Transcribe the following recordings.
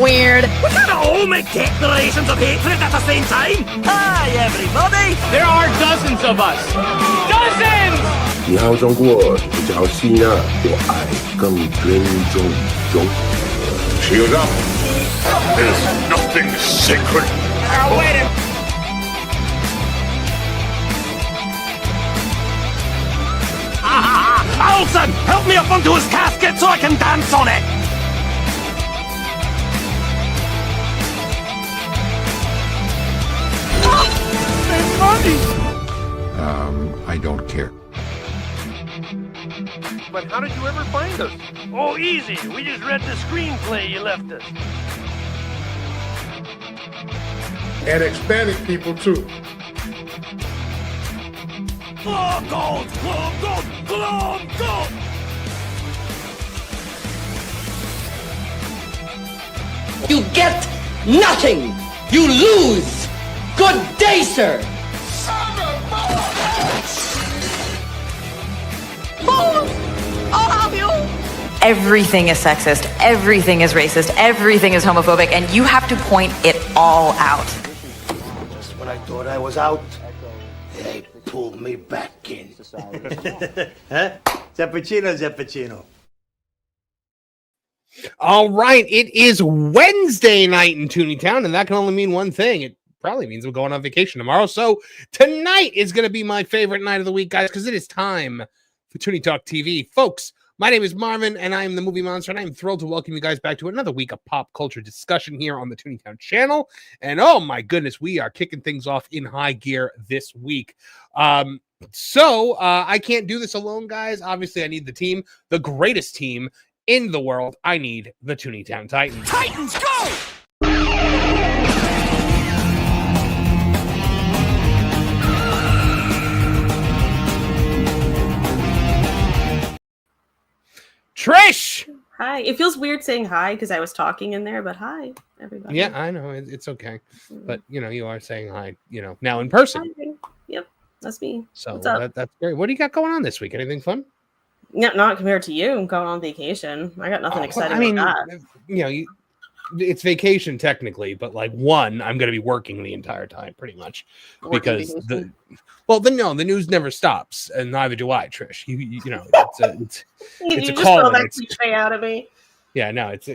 Weird. We can't all make declarations of hatred at the same time. Hi, everybody. There are dozens of us. Dozens! 你好中国，你好西亚，我爱更尊重中。Shield up. There's nothing sacred. Oh, wait a Alson, help me up onto his casket so I can dance on it. I don't care. But how did you ever find us? Oh, easy. We just read the screenplay you left us. And Hispanic people, too. Globe gold! Globe gold! Globe gold! You get nothing! You lose! Good day, sir! I'll help you. Everything is sexist. Everything is racist. Everything is homophobic. And you have to point it all out. Just when I thought I was out, they pulled me back in. Huh? Zappuccino. All right, it is Wednesday night in Tooney Town, and that can only mean one thing. It probably means we're going on vacation tomorrow. So tonight is going to be my favorite night of the week, guys, because it is time for Tooney Talk TV. Folks, my name is Marvin, and I am the Movie Monster, and I am thrilled to welcome you guys back to another week of pop culture discussion here on the Tooney Town channel. And oh my goodness, we are kicking things off in high gear this week. So I can't do this alone, guys. Obviously, I need the team, the greatest team in the world. I need the Tooney Town Titans. Titans, go! Trish! Hi. It feels weird saying hi because I was talking in there, but hi, everybody. Yeah, I know. It's okay. But, you know, you are saying hi, you know, now in person. Hi. Yep, that's me. So that's great. What do you got going on this week? Anything fun? Yeah, not compared to you. I'm going on vacation. I got nothing exciting about that. You know, it's vacation technically, but like I'm going to be working the entire time pretty much because the news never stops, and neither do I, Trish. You know, it's a just call. Throw that cliche out of me. Yeah, no, it's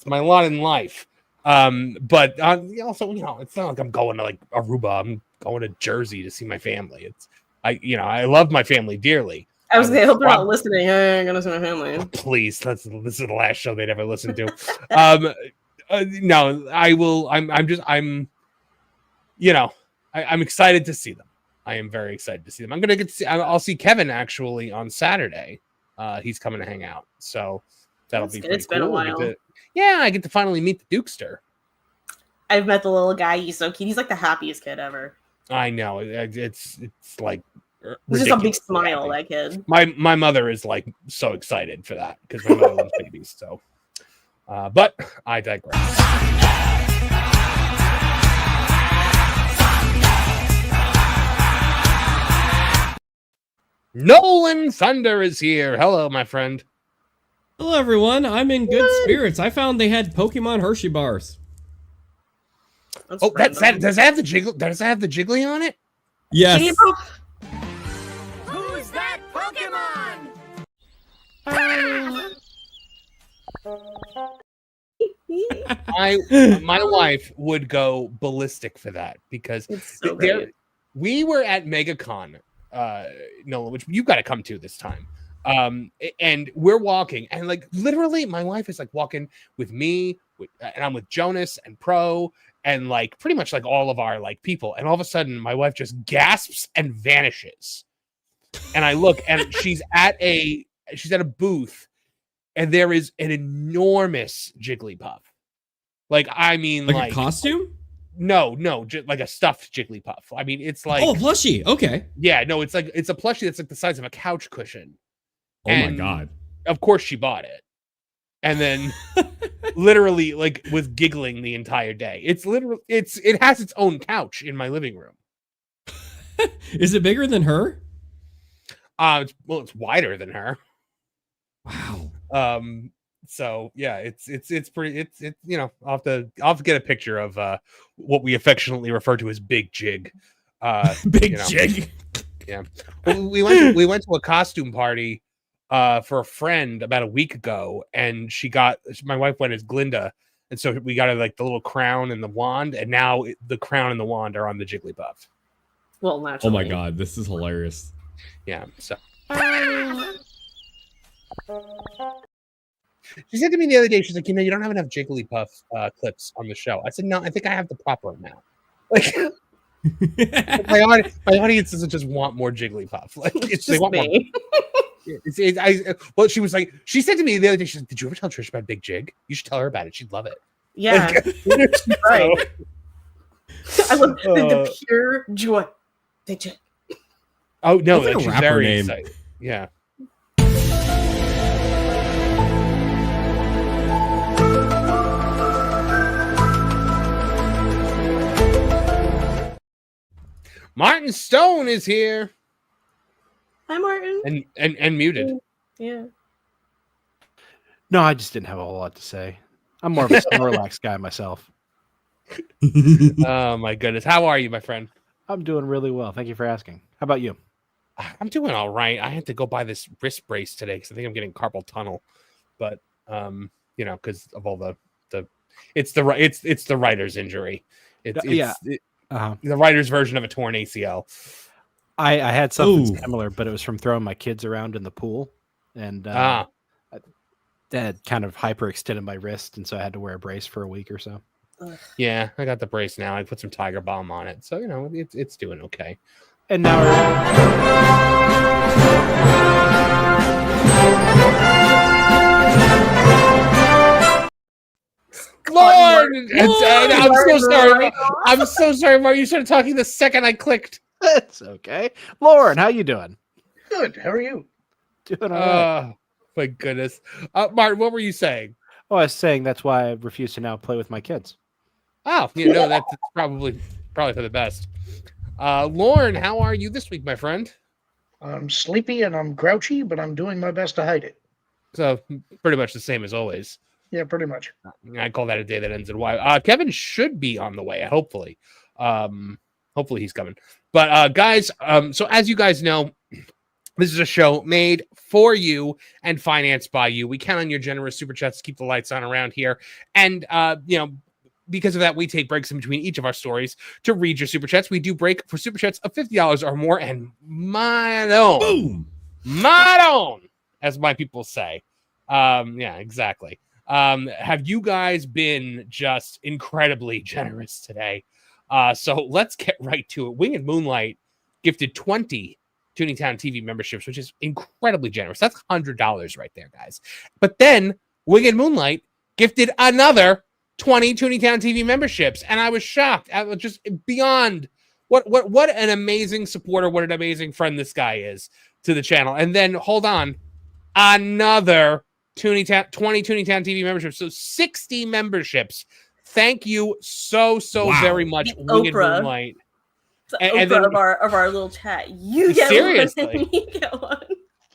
my lot in life. But also, you know, it's not like I'm going to like Aruba. I'm going to Jersey to see my family. I love my family dearly. I was I hope they're not listening. Hey, I'm gonna see my family. Please, this is the last show they'd ever listen to. No, I will. I'm excited to see them. I am very excited to see them. I'm gonna I'll see Kevin actually on Saturday. He's coming to hang out, so that'll be. It's cool. been a while. I get to finally meet the Dukester. I've met the little guy. He's so cute. He's like the happiest kid ever. I know. It's like. He's just a big smile, that kid. My mother is like so excited for that because my mother loves babies. So, but I digress. Nolan Thunder is here. Hello, my friend. Hello, everyone. I'm in good spirits. I found they had Pokemon Hershey bars. Does it have the jiggle? Does it have the jiggly on it? Yes. Who's that Pokemon? My wife would go ballistic for that because we were at MegaCon, Nolan, which you got to come to this time. And we're walking, and like literally, my wife is like walking with me, and I'm with Jonas and Pro, and like pretty much like all of our like people. And all of a sudden my wife just gasps and vanishes. And I look and she's at a booth and there is an enormous Jigglypuff. Like, I mean, like a costume? No, like a stuffed Jigglypuff. I mean, it's like plushie. Okay. Yeah, no, it's a plushie that's like the size of a couch cushion. Oh my God. Of course she bought it. And then literally like was giggling the entire day. It has its own couch in my living room. Is it bigger than her? It's wider than her. Wow. So yeah, it's pretty. You know, I'll have to get a picture of what we affectionately refer to as Big Jig. Big Jig. Yeah, we went to a costume party for a friend about a week ago, and my wife went as Glinda, and so we got her like the little crown and the wand, and now the crown and the wand are on the Jigglypuff. Well, naturally. Oh my God, this is hilarious. Yeah. So. She said to me the other day, she's like, you don't have enough Jigglypuff clips on the show. I said, no, I think I have the proper amount. Like, my audience doesn't just want more Jigglypuff. Like, it's they just want me. Well, she said to me the other day, she's like, did you ever tell Trish about Big Jig? You should tell her about it. She'd love it. Yeah. Right. I love the pure joy. Big Jig. Oh, no, that's like she's a rapper very name. excited. Yeah. Martin Stone is here. Hi, Martin. And muted. Yeah. No, I just didn't have a whole lot to say. I'm more of a Snorlax guy myself. Oh my goodness. How are you, my friend? I'm doing really well. Thank you for asking. How about you? I'm doing all right. I had to go buy this wrist brace today because I think I'm getting carpal tunnel. But because of all the it's the writer's injury. The writer's version of a torn ACL. I had something similar, but it was from throwing my kids around in the pool, and that kind of hyperextended my wrist, and so I had to wear a brace for a week or so. Yeah, I got the brace now. I put some Tiger Balm on it, so it's doing okay. And now Lord, I'm so sorry. I'm so sorry, Mark. You started talking the second I clicked. It's okay. Lauren, how you doing? Good. How are you? Doing all right. My goodness. Martin, what were you saying? Oh, I was saying that's why I refuse to now play with my kids. Oh, that's probably for the best. Lauren, how are you this week, my friend? I'm sleepy and I'm grouchy, but I'm doing my best to hide it. So pretty much the same as always. Yeah, pretty much. I call that a day that ends in Y. Kevin should be on the way, hopefully. Hopefully he's coming. But guys, so as you guys know, this is a show made for you and financed by you. We count on your generous super chats to keep the lights on around here. And because of that, we take breaks in between each of our stories to read your super chats. We do break for super chats of $50 or more, and boom, as my people say. Yeah, exactly. Have you guys been just incredibly generous today? So let's get right to it. Wing and Moonlight gifted 20 Tooney Town TV memberships, which is incredibly generous. That's $100 right there, guys. But then Wing and Moonlight gifted another 20 Tooney Town TV memberships, and I was shocked. I was just beyond what an amazing supporter, what an amazing friend this guy is to the channel. And then hold on, another 20 Tooney Town TV memberships, so 60 memberships. Thank you so very much, Wing and Moonlight. And then, of our little chat. You get seriously. One. You get one.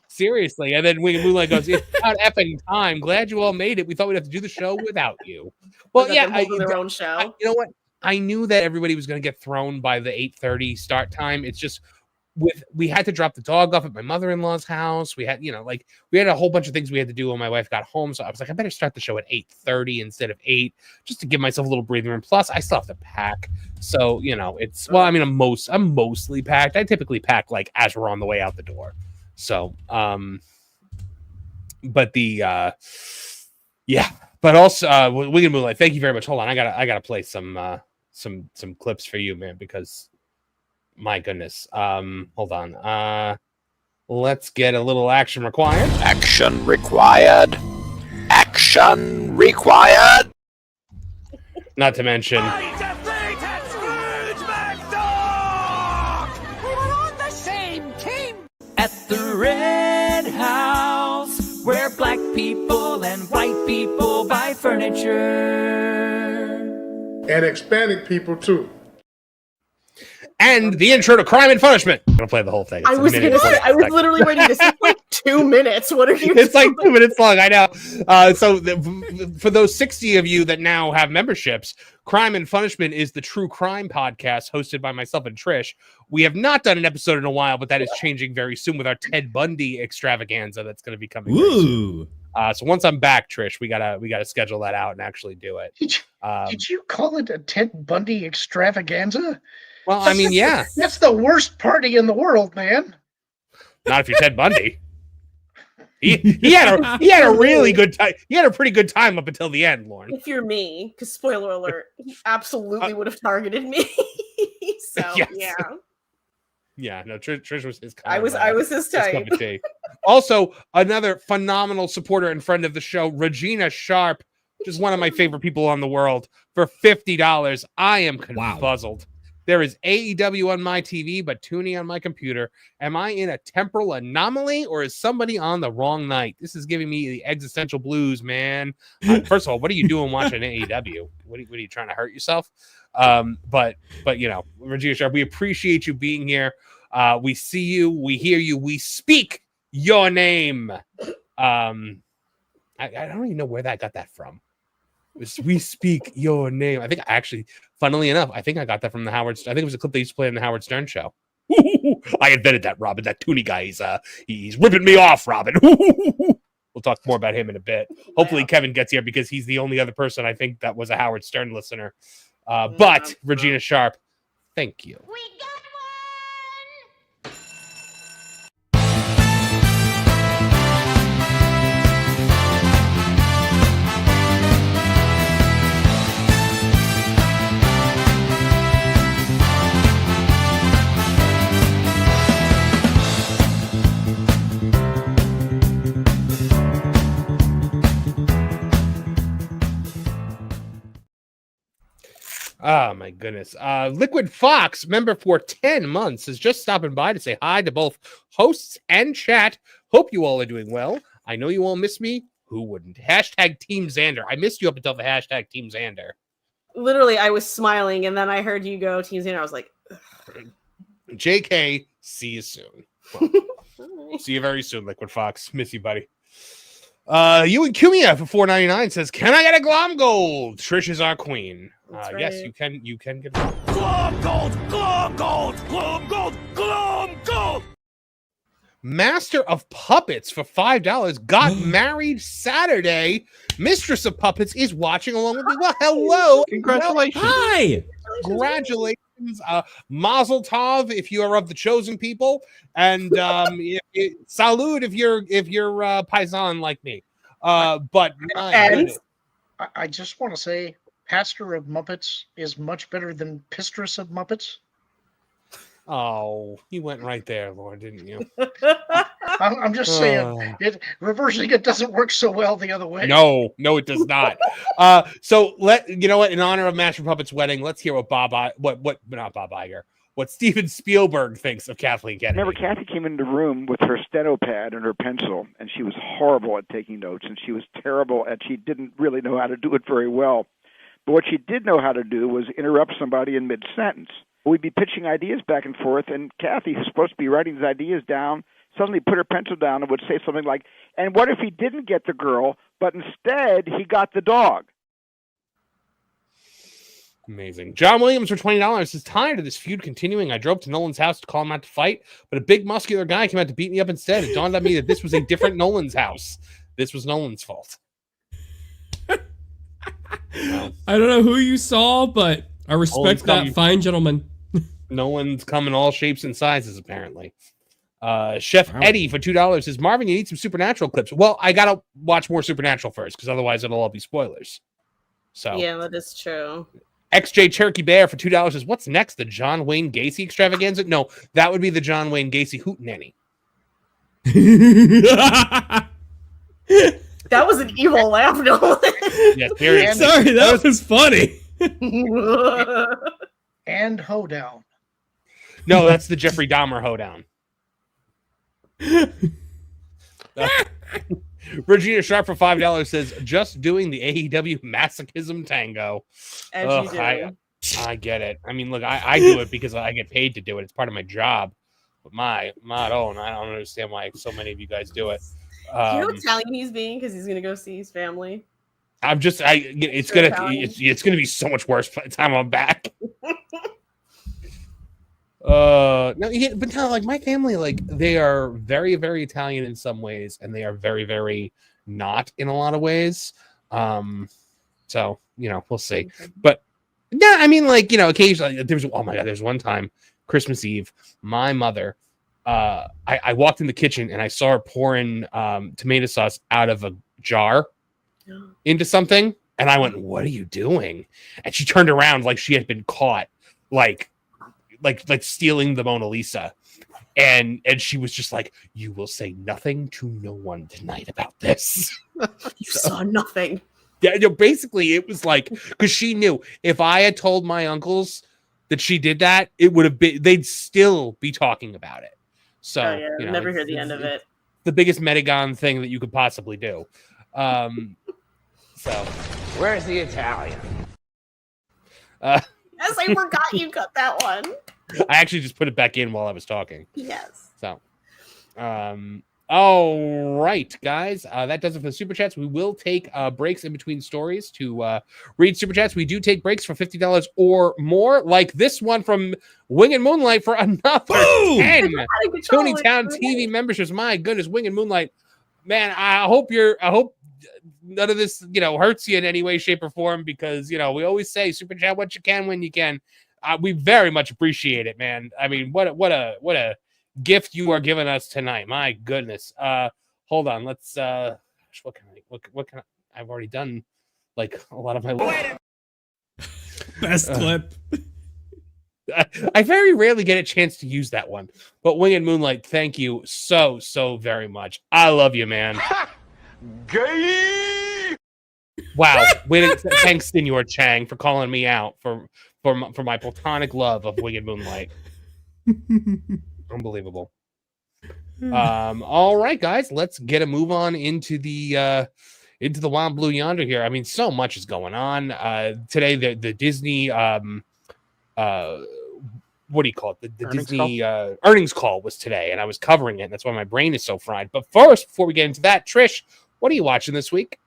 Seriously. And then Wing and Moonlight goes, it's about effing time. Glad you all made it. We thought we'd have to do the show without you. Well, yeah. Their own show. You know what? I knew that everybody was going to get thrown by the 8:30 start time. It's just we had to drop the dog off at my mother-in-law's house. We had, we had a whole bunch of things we had to do when my wife got home. So I was like, I better start the show at 8:30 instead of 8, just to give myself a little breathing room. Plus, I still have to pack. So, I'm mostly packed. I typically pack like as we're on the way out the door. So, but also Wing and Moonlight, thank you very much. Hold on. I gotta play some some clips for you, man, because my goodness. Hold on. Let's get a little action required. Action required. Action required. Not to mention. At the Red House, where black people and white people buy furniture. And Hispanic people, too. And the intro to Crime and Punishment. I'm going to play the whole thing. I was literally waiting. This is like 2 minutes. What are you It's like 2 minutes long, I know. For those 60 of you that now have memberships, Crime and Punishment is the true crime podcast hosted by myself and Trish. We have not done an episode in a while, but that is changing very soon with our Ted Bundy extravaganza that's going to be coming. Ooh. So once I'm back, Trish, we gotta schedule that out and actually do it. Did you call it a Ted Bundy extravaganza? Well, I mean, yeah. That's the worst party in the world, man. Not if you're Ted Bundy. He had a really good time. He had a pretty good time up until the end, Lauren. If you're me, because spoiler alert, he absolutely would have targeted me. So Yes. yeah. Yeah, no, Trish was his. I was his type. Also, another phenomenal supporter and friend of the show, Regina Sharp, just one of my favorite people on the world, for $50. I am confuzzled. There is AEW on my TV, but Tooney on my computer. Am I in a temporal anomaly, or is somebody on the wrong night? This is giving me the existential blues, man. First of all, what are you doing watching AEW? What are you trying to hurt yourself? But you know, Regina Sharp, we appreciate you being here. We see you, we hear you, we speak your name. I don't even know where that got that from. We speak your name. I think actually, funnily enough, I think I got that from the Howard. I think it was a clip they used to play on the Howard Stern show. I invented that, Robin. That Tooney guy, he's ripping me off, Robin. We'll talk more about him in a bit. Hopefully, Kevin gets here because he's the only other person I think that was a Howard Stern listener. But Regina Sharp, thank you. Oh, my goodness. Liquid Fox, member for 10 months, is just stopping by to say hi to both hosts and chat. Hope you all are doing well. I know you all miss me. Who wouldn't? Hashtag Team Xander. I missed you up until the hashtag Team Xander. Literally, I was smiling, and then I heard you go Team Xander. I was like, ugh. JK, see you soon. Well, see you very soon, Liquid Fox. Miss you, buddy. You and Kumia for $4.99 says, "Can I get a Glom Gold? Trish is our queen." Right. Yes, you can. You can get Glom Gold, Glom Gold, Glom Gold, Glom Gold. Master of Puppets for $5 got married Saturday. Mistress of Puppets is watching along with me. Well, hello, congratulations! Hi, congratulations, Mazel Tov if you are of the chosen people, and salud if you're paisan like me. But I just want to say, Pastor of Muppets is much better than Pistress of Muppets. Oh, you went right there, Lauren, didn't you? I'm just saying, reversing it doesn't work so well the other way. No, it does not. So you know what? In honor of Master Puppet's wedding, let's hear what Steven Spielberg thinks of Kathleen Kennedy. Remember, Kathy came into the room with her steno pad and her pencil, and she was horrible at taking notes, and she was terrible, and she didn't really know how to do it very well. But what she did know how to do was interrupt somebody in mid-sentence. We'd be pitching ideas back and forth, and Kathy, who's supposed to be writing these ideas down, suddenly put her pencil down and would say something like, "And what if he didn't get the girl, but instead he got the dog?" Amazing. John Williams for $20 is tired of this feud continuing. I drove to Nolan's house to call him out to fight, but a big muscular guy came out to beat me up instead. It dawned on me that this was a different Nolan's house. This was Nolan's fault. I don't know who you saw, but I respect that fine gentleman. Nolan's come in all shapes and sizes, apparently. Chef Eddie for $2 says, "Marvin, you need some Supernatural clips." Well, I gotta watch more Supernatural first, because otherwise it'll all be spoilers. So yeah, that is true. XJ Cherokee Bear for $2 says, what's next? The John Wayne Gacy extravaganza? No, that would be the John Wayne Gacy hootenanny. That was an evil laugh, Nolan. Yes, seriously. Sorry, that was funny. And hoedown. No, that's the Jeffrey Dahmer hoedown. Regina Sharp for $5 says, just doing the AEW masochism tango. As you do. I get it. I mean, look, I do it because I get paid to do it. It's part of my job. But my own, I don't understand why so many of you guys do it. You know how Italian he's being because he's gonna go see his family. It's gonna be so much worse by the time I'm back. But no, like my family, like they are very, very Italian in some ways, and they are very, very not in a lot of ways. So we'll see. But yeah, I mean, like occasionally there's one time Christmas Eve, my mother, I walked in the kitchen and I saw her pouring tomato sauce out of a jar into something, and I went, "What are you doing?" And she turned around like she had been caught, like stealing the Mona Lisa, and she was just like, "You will say nothing to no one tonight about this." You saw nothing. Yeah, basically it was like, because she knew if I had told my uncles that she did that, it would have been, they'd still be talking about it. So never hear the end of it. The biggest Medigon thing that you could possibly do. So where's the Italian? Yes, I forgot you got that one. I actually just put it back in while I was talking. Yes. So, all right, guys, that does it for the super chats. We will take breaks in between stories to read super chats. We do take breaks for $50 or more, like this one from Wing and Moonlight for another 10 Tooney Town TV memberships. My goodness, Wing and Moonlight, man. I hope none of this hurts you in any way, shape, or form, because we always say super chat what you can when you can. We very much appreciate it, man. I mean, what a gift you are giving us tonight. My goodness. Hold on. Let's what can I've already done like a lot of my best clip. I very rarely get a chance to use that one. But Wing and Moonlight, thank you so very much. I love you, man. Gay! Wow. Thanks, Senor Chang, for calling me out for my platonic love of Wing and Moonlight. Unbelievable. All right, guys, let's get a move on into the Wild Blue Yonder here. I mean, so much is going on today. The Disney what do you call it? The Disney earnings call was today, and I was covering it, and that's why my brain is so fried. But first, before we get into that, Trish, what are you watching this week?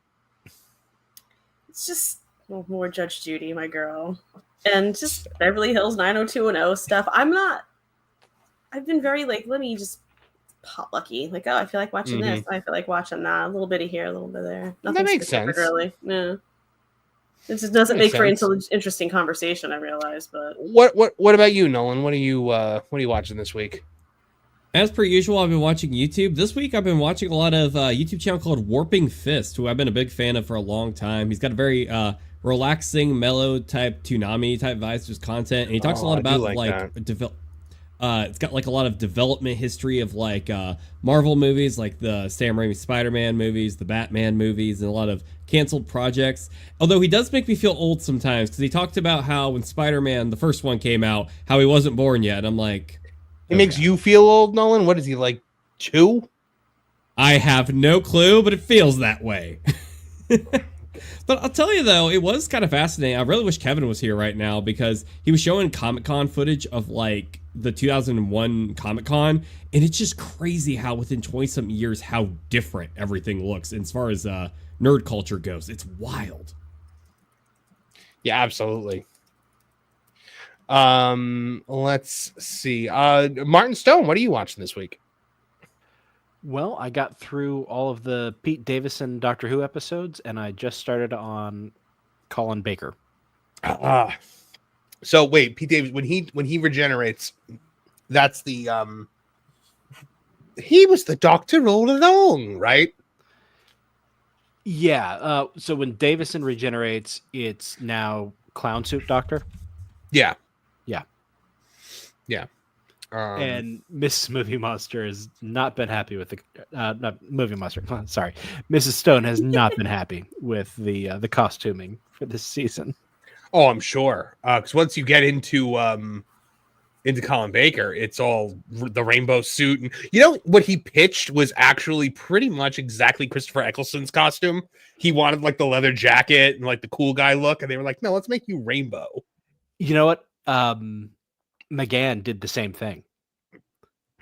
It's just more Judge Judy, my girl, and just Beverly Hills 90210 stuff. I've been very like, let me just pot lucky. Like, oh, I feel like watching this. I feel like watching that. A little bit of here, a little bit there. Nothing that makes sense. Really. Yeah. It just doesn't make for interesting conversation, I realize. But what about you, Nolan? What are you watching this week? As per usual, I've been watching YouTube. This week, I've been watching a lot of YouTube channel called Warping Fist, who I've been a big fan of for a long time. He's got a very relaxing, mellow type Toonami type vibes to his content, and he talks a lot about it's got like a lot of development history of like Marvel movies, like the Sam Raimi Spider-Man movies, the Batman movies, and a lot of canceled projects. Although he does make me feel old sometimes, because he talked about how when Spider-Man, the first one, came out, how he wasn't born yet. I'm like, it makes you feel old, Nolan? What is he, like 2? I have no clue, but it feels that way. But I'll tell you, though, it was kind of fascinating. I really wish Kevin was here right now, because he was showing Comic-Con footage of, like, the 2001 Comic-Con, and it's just crazy how within 20-something years, how different everything looks. And as far as nerd culture goes, it's wild. Yeah, absolutely. Let's see. Martin Stone, what are you watching this week? Well, I got through all of the Pete Davison Doctor Who episodes, and I just started on Colin Baker. So wait, Pete Davidson, when he regenerates, that's the he was the Doctor all along, right? Yeah. So when Davison regenerates, it's now clown suit doctor. Yeah. Yeah. Yeah. And Mrs. Movie Monster has not been happy with the not Movie Monster. Sorry, Mrs. Stone has not been happy with the costuming for this season. Oh, I'm sure. Because once you get into Colin Baker, it's all the rainbow suit, and you know what he pitched was actually pretty much exactly Christopher Eccleston's costume. He wanted like the leather jacket and like the cool guy look, and they were like, "No, let's make you rainbow." You know what? McGann did the same thing,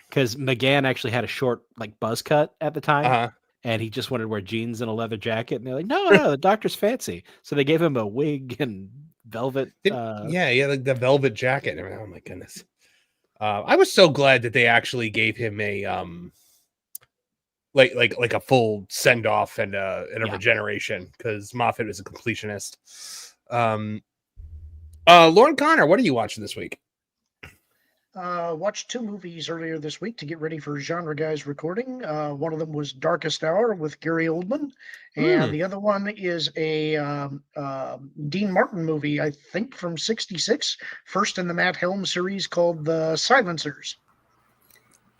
because McGann actually had a short like buzz cut at the time, and he just wanted to wear jeans and a leather jacket, and they're like, no, the doctor's fancy, so they gave him a wig and velvet. Like the velvet jacket. Oh my goodness! I was so glad that they actually gave him a like a full send off and a regeneration, because Moffat was a completionist. Lauren Connor, what are you watching this week? Watched 2 movies earlier this week to get ready for Genre Guys recording. One of them was Darkest Hour with Gary Oldman, and the other one is a Dean Martin movie, I think from '66, first in the Matt Helm series, called The Silencers.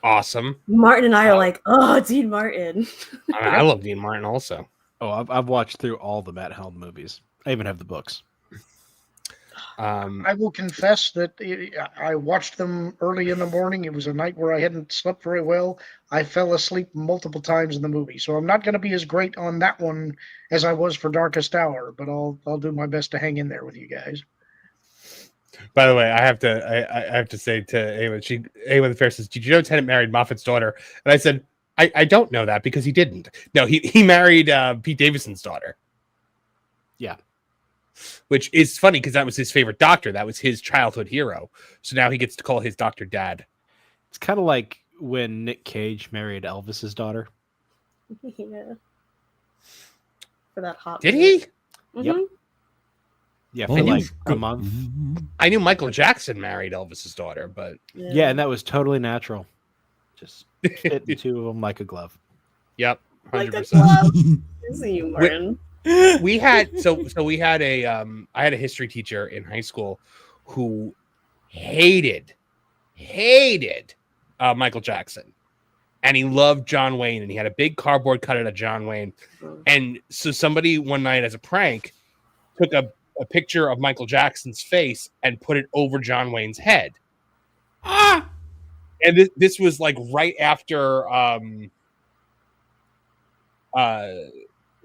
Awesome. Martin and I are like, oh, Dean Martin. I love Dean Martin also. Oh, I've watched through all the Matt Helm movies. I even have the books. I will confess that I watched them early in the morning. It was a night where I hadn't slept very well. I fell asleep multiple times in the movie, so I'm not going to be as great on that one as I was for Darkest Hour, but I'll do my best to hang in there with you guys. By the way, I have to say to Eamon the Fair says, "Did you know Tennant married Moffat's daughter?" And I said, I don't know that, because he didn't. No, he married Pete Davidson's daughter. Yeah. Which is funny, because that was his favorite doctor. That was his childhood hero. So now he gets to call his doctor Dad. It's kind of like when Nick Cage married Elvis's daughter. Yeah. For that hot. Did he? Mm-hmm. Yep. Yeah, for like a month. I knew Michael Jackson married Elvis's daughter, but yeah, and that was totally natural. Just fit the two of them like a glove. Yep, 100%. Like a glove. See you, Martin. We had we had a I had a history teacher in high school who hated Michael Jackson, and he loved John Wayne, and he had a big cardboard cutout of John Wayne. And so somebody one night as a prank took a picture of Michael Jackson's face and put it over John Wayne's head. And this was like right after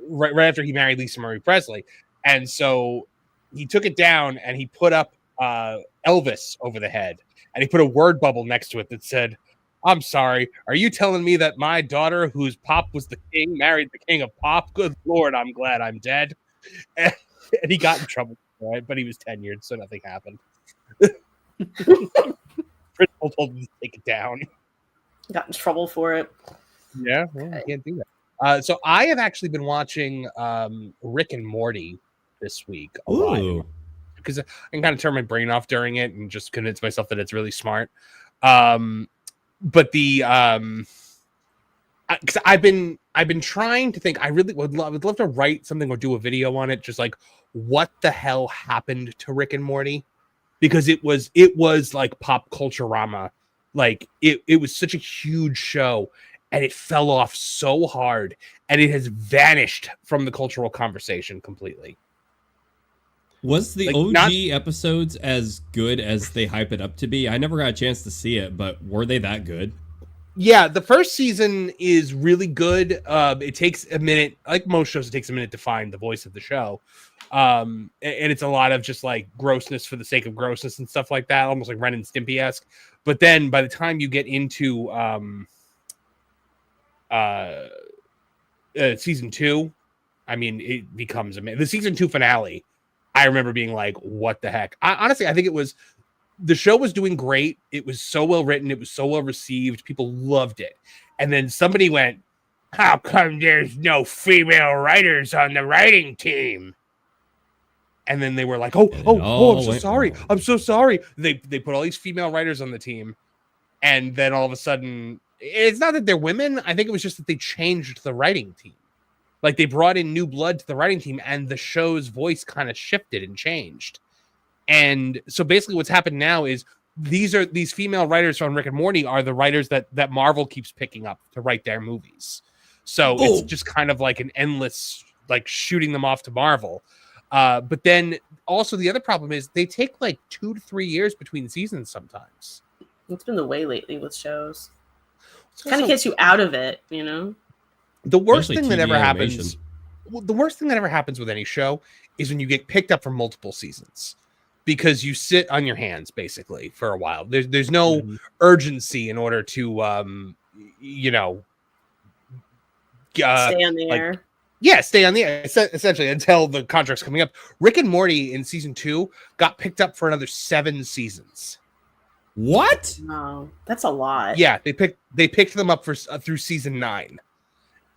right after he married Lisa Marie Presley. And so he took it down and he put up Elvis over the head, and he put a word bubble next to it that said, "I'm sorry, are you telling me that my daughter, whose pop was the king, married the king of pop? Good Lord, I'm glad I'm dead." And he got in trouble for it, but he was tenured, so nothing happened. Principal told him to take it down. Got in trouble for it. Yeah, well, I can't do that. So I have actually been watching Rick and Morty this week a lot, because I can kind of turn my brain off during it and just convince myself that it's really smart. But the because I've been trying to think. I really would love to write something or do a video on it, just like what the hell happened to Rick and Morty, because it was like pop culture-rama. Like it was such a huge show, and it fell off so hard, and it has vanished from the cultural conversation completely. Was the OG episodes as good as they hype it up to be? I never got a chance to see it, but were they that good? Yeah, the first season is really good. It takes a minute, like most shows, it takes a minute to find the voice of the show. And it's a lot of just like grossness for the sake of grossness and stuff like that, almost like Ren and Stimpy-esque. But then by the time you get into season 2, I mean, it becomes amazing. The season 2 finale, I remember being like, what the heck? Honestly, I think the show was doing great. It was so well written. It was so well received. People loved it. And then somebody went, "How come there's no female writers on the writing team?" And then they were like, oh, I'm so sorry. I'm so sorry. They put all these female writers on the team. And then all of a sudden, it's not that they're women. I think it was just that they changed the writing team. Like they brought in new blood to the writing team, and the show's voice kind of shifted and changed. And so basically what's happened now is these female writers from Rick and Morty are the writers that Marvel keeps picking up to write their movies. So it's just kind of like an endless, like shooting them off to Marvel. But then also the other problem is they take like 2 to 3 years between seasons sometimes. It's been the way lately with shows. It kind of gets you out of it, you know? The worst thing that ever happens, the worst thing that ever happens with any show is when you get picked up for multiple seasons. Because you sit on your hands basically for a while. There's no urgency in order to stay on the air. Yeah, stay on the air essentially until the contract's coming up. Rick and Morty in season 2 got picked up for another 7 seasons. What? No, that's a lot. Yeah, they picked them up for through season 9,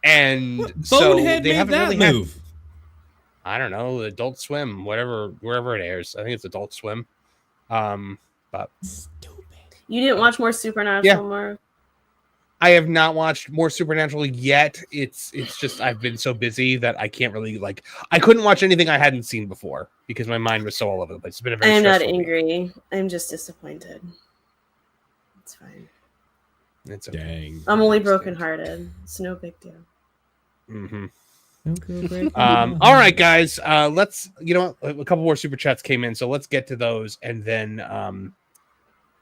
and what so bonehead they made haven't that really move? I don't know, Adult Swim, wherever it airs. I think it's Adult Swim. But stupid. You didn't watch more Supernatural, Marv? I have not watched more Supernatural yet. It's just I've been so busy that I can't really I couldn't watch anything I hadn't seen before because my mind was so all over the place. It's been a very I'm not stressful angry. week. I'm just disappointed. It's fine. It's okay. Dang. I'm only brokenhearted. It's no big deal. Mm-hmm. All right, guys. Let's a couple more super chats came in, so let's get to those and then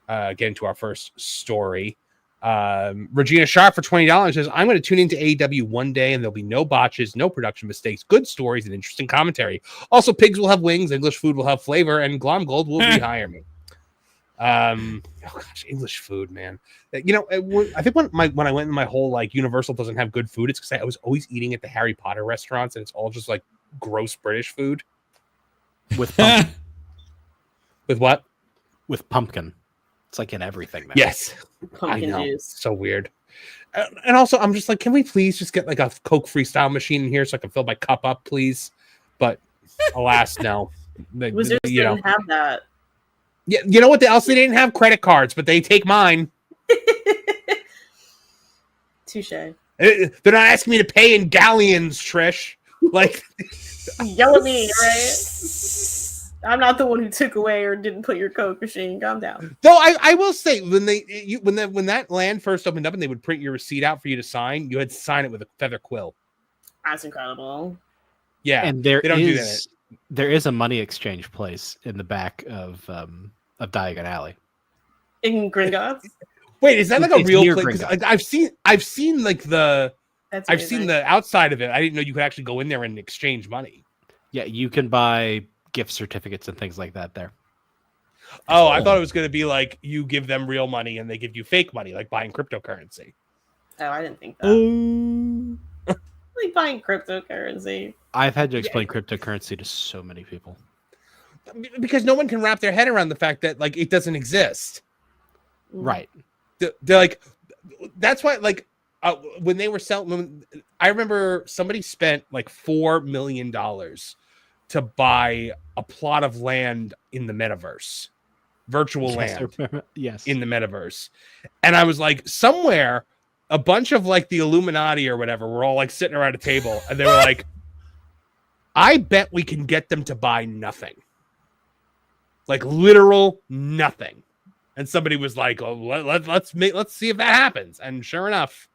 get into our first story. Regina Sharp for $20 says, I'm going to tune into AEW one day and there'll be no botches, no production mistakes, good stories, and interesting commentary. Also, pigs will have wings, English food will have flavor, and Glomgold will rehire me. English food, man. I think when I went in my whole Universal doesn't have good food, it's because I was always eating at the Harry Potter restaurants and it's all just gross British food. With pumpkin. With what? With pumpkin. It's in everything, man. Yes. Pumpkin juice. So weird. And also, I'm just can we please just get a Coke freestyle machine in here so I can fill my cup up, please? But alas, no. Wizards didn't have that. Yeah, you know what else they didn't have? Credit cards, but they take mine. Touche. They're not asking me to pay in galleons, Trish. Yell at me, right? I'm not the one who took away or didn't put your Coke machine. Calm down. Though I will say when that land first opened up and they would print your receipt out for you to sign, you had to sign it with a feather quill. That's incredible. Yeah, and they don't do that. There is a money exchange place in the back of Diagon Alley. In Gringotts? Wait, is that a real place? I've seen the outside of it. I didn't know you could actually go in there and exchange money. Yeah, you can buy gift certificates and things like that there. Oh, I thought it was going to be you give them real money and they give you fake money, like buying cryptocurrency. Oh, I didn't think that. Like buying cryptocurrency. I've had to explain cryptocurrency to so many people. Because no one can wrap their head around the fact that it doesn't exist. Right. They're that's why when they were selling, I remember somebody spent $4 million to buy a plot of land in the metaverse, virtual land. Yes. In the metaverse. And I was somewhere a bunch of the Illuminati or whatever were all sitting around a table and they were I bet we can get them to buy nothing. Literal nothing. And somebody was oh, let's see if that happens. And sure enough,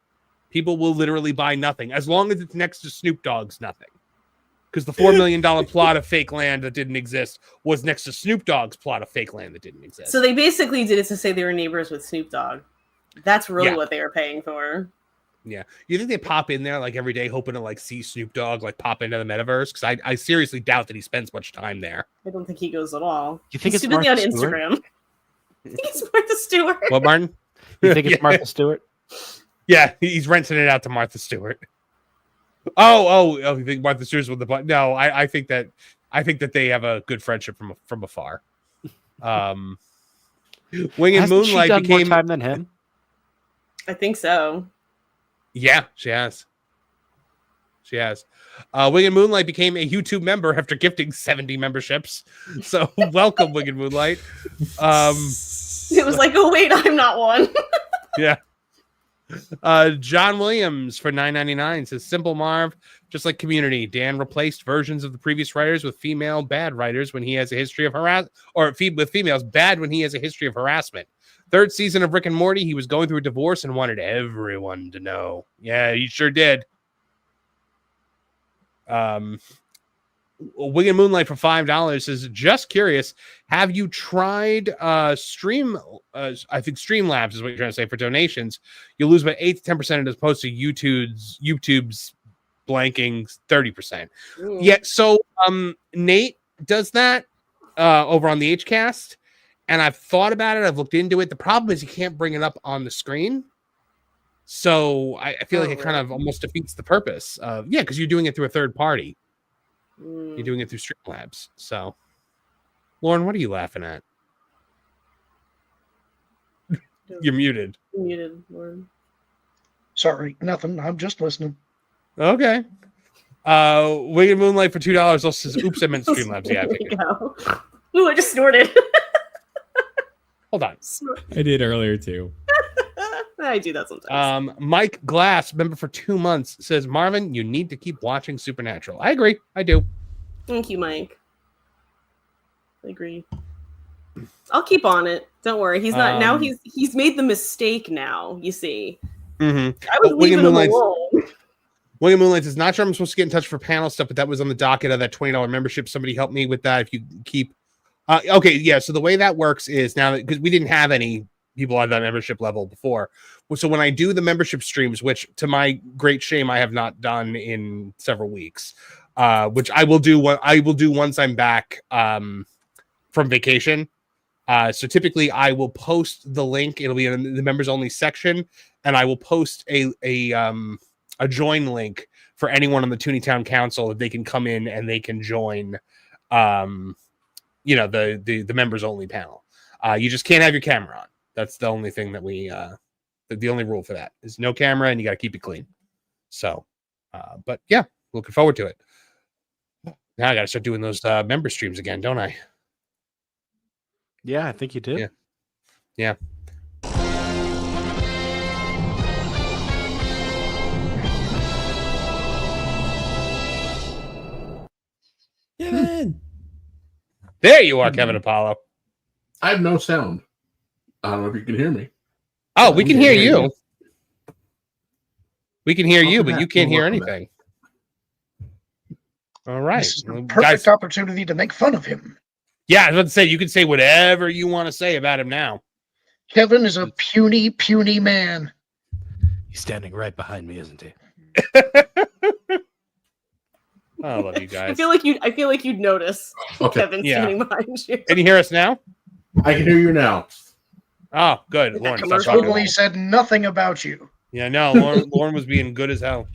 people will literally buy nothing as long as it's next to Snoop Dogg's nothing. Because the $4 million plot of fake land that didn't exist was next to Snoop Dogg's plot of fake land that didn't exist. So they basically did it to say they were neighbors with Snoop Dogg. That's really what they were paying for. Yeah. You think they pop in there every day hoping to see Snoop Dogg pop into the metaverse? Because I seriously doubt that he spends much time there. I don't think he goes at all. You think he's it's too busy on Martha Stewart? Instagram. I think it's Martha Stewart. What, Martin? You think it's Martha Stewart? Yeah, he's renting it out to Martha Stewart. Oh! You think Martha Stewart's with the? No, I think that they have a good friendship from afar. Wing and Moonlight she done became more time than him. I think so. Yeah, she has. Wing and Moonlight became a YouTube member after gifting 70 memberships. So welcome, Wing and Moonlight. It was oh wait, I'm not one. Yeah. John Williams for $9.99 says, Simple Marv, Just like Community, Dan replaced versions of the previous writers with female bad writers when he has a history of with females bad when he has a history of harassment. Third season of Rick and Morty, he was going through a divorce and wanted everyone to know. Yeah, he sure did. Wing and Moonlight for $5 says, just curious, have you tried I think Streamlabs is what you're trying to say, for donations? You'll lose about 8 to 10% as opposed to YouTube's blanking 30%. Yeah, so Nate does that over on the HCast, and I've thought about it. I've looked into it. The problem is you can't bring it up on the screen. So I feel like it kind of almost defeats the purpose of, because you're doing it through a third party. You're doing it through Streamlabs. So, Lauren, what are you laughing at? You're muted. Muted, Lauren. Sorry, nothing. I'm just listening. Okay. Wing and Moonlight for $2 also says, oops, I meant Streamlabs. Yeah, I figured. Ooh, I just snorted. Hold on. I did earlier too. I do that sometimes. Mike Glass, member for 2 months, says, Marvin, you need to keep watching Supernatural. I agree. I do. Thank you, Mike. I agree. I'll keep on it. Don't worry. He's not now. He's made the mistake now. You see. Mm-hmm. I was leaving him alone. William Moonlight says, not sure I'm supposed to get in touch for panel stuff, but that was on the docket of that $20 membership. Somebody help me with that. If you keep, okay, yeah. So the way that works is now, because we didn't have any people on that membership level before. So when I do the membership streams, which to my great shame, I have not done in several weeks, which I will do once I'm back from vacation. So typically I will post the link. It'll be in the members only section, and I will post a join link for anyone on the Tooney Town Council that they can come in and they can join, the members only panel. You just can't have your camera on. That's the only thing that the only rule for that is no camera, and you got to keep it clean. So, but yeah, looking forward to it. Now I got to start doing those member streams again, don't I? Yeah, I think you do. Yeah. Kevin! There you are, Kevin Apollo. I have no sound. I don't know if you can hear me. Oh, we can hear you. We can hear you, but you can't hear anything. All right. This is the perfect opportunity to make fun of him. Yeah, I was about to say, you can say whatever you want to say about him now. Kevin is a puny, puny man. He's standing right behind me, isn't he? I love you guys. I feel like you'd notice Kevin standing behind you. Can you hear us now? I can hear you now. Oh, good. Lauren, Totally said nothing about you. Yeah, no, Lauren was being good as hell.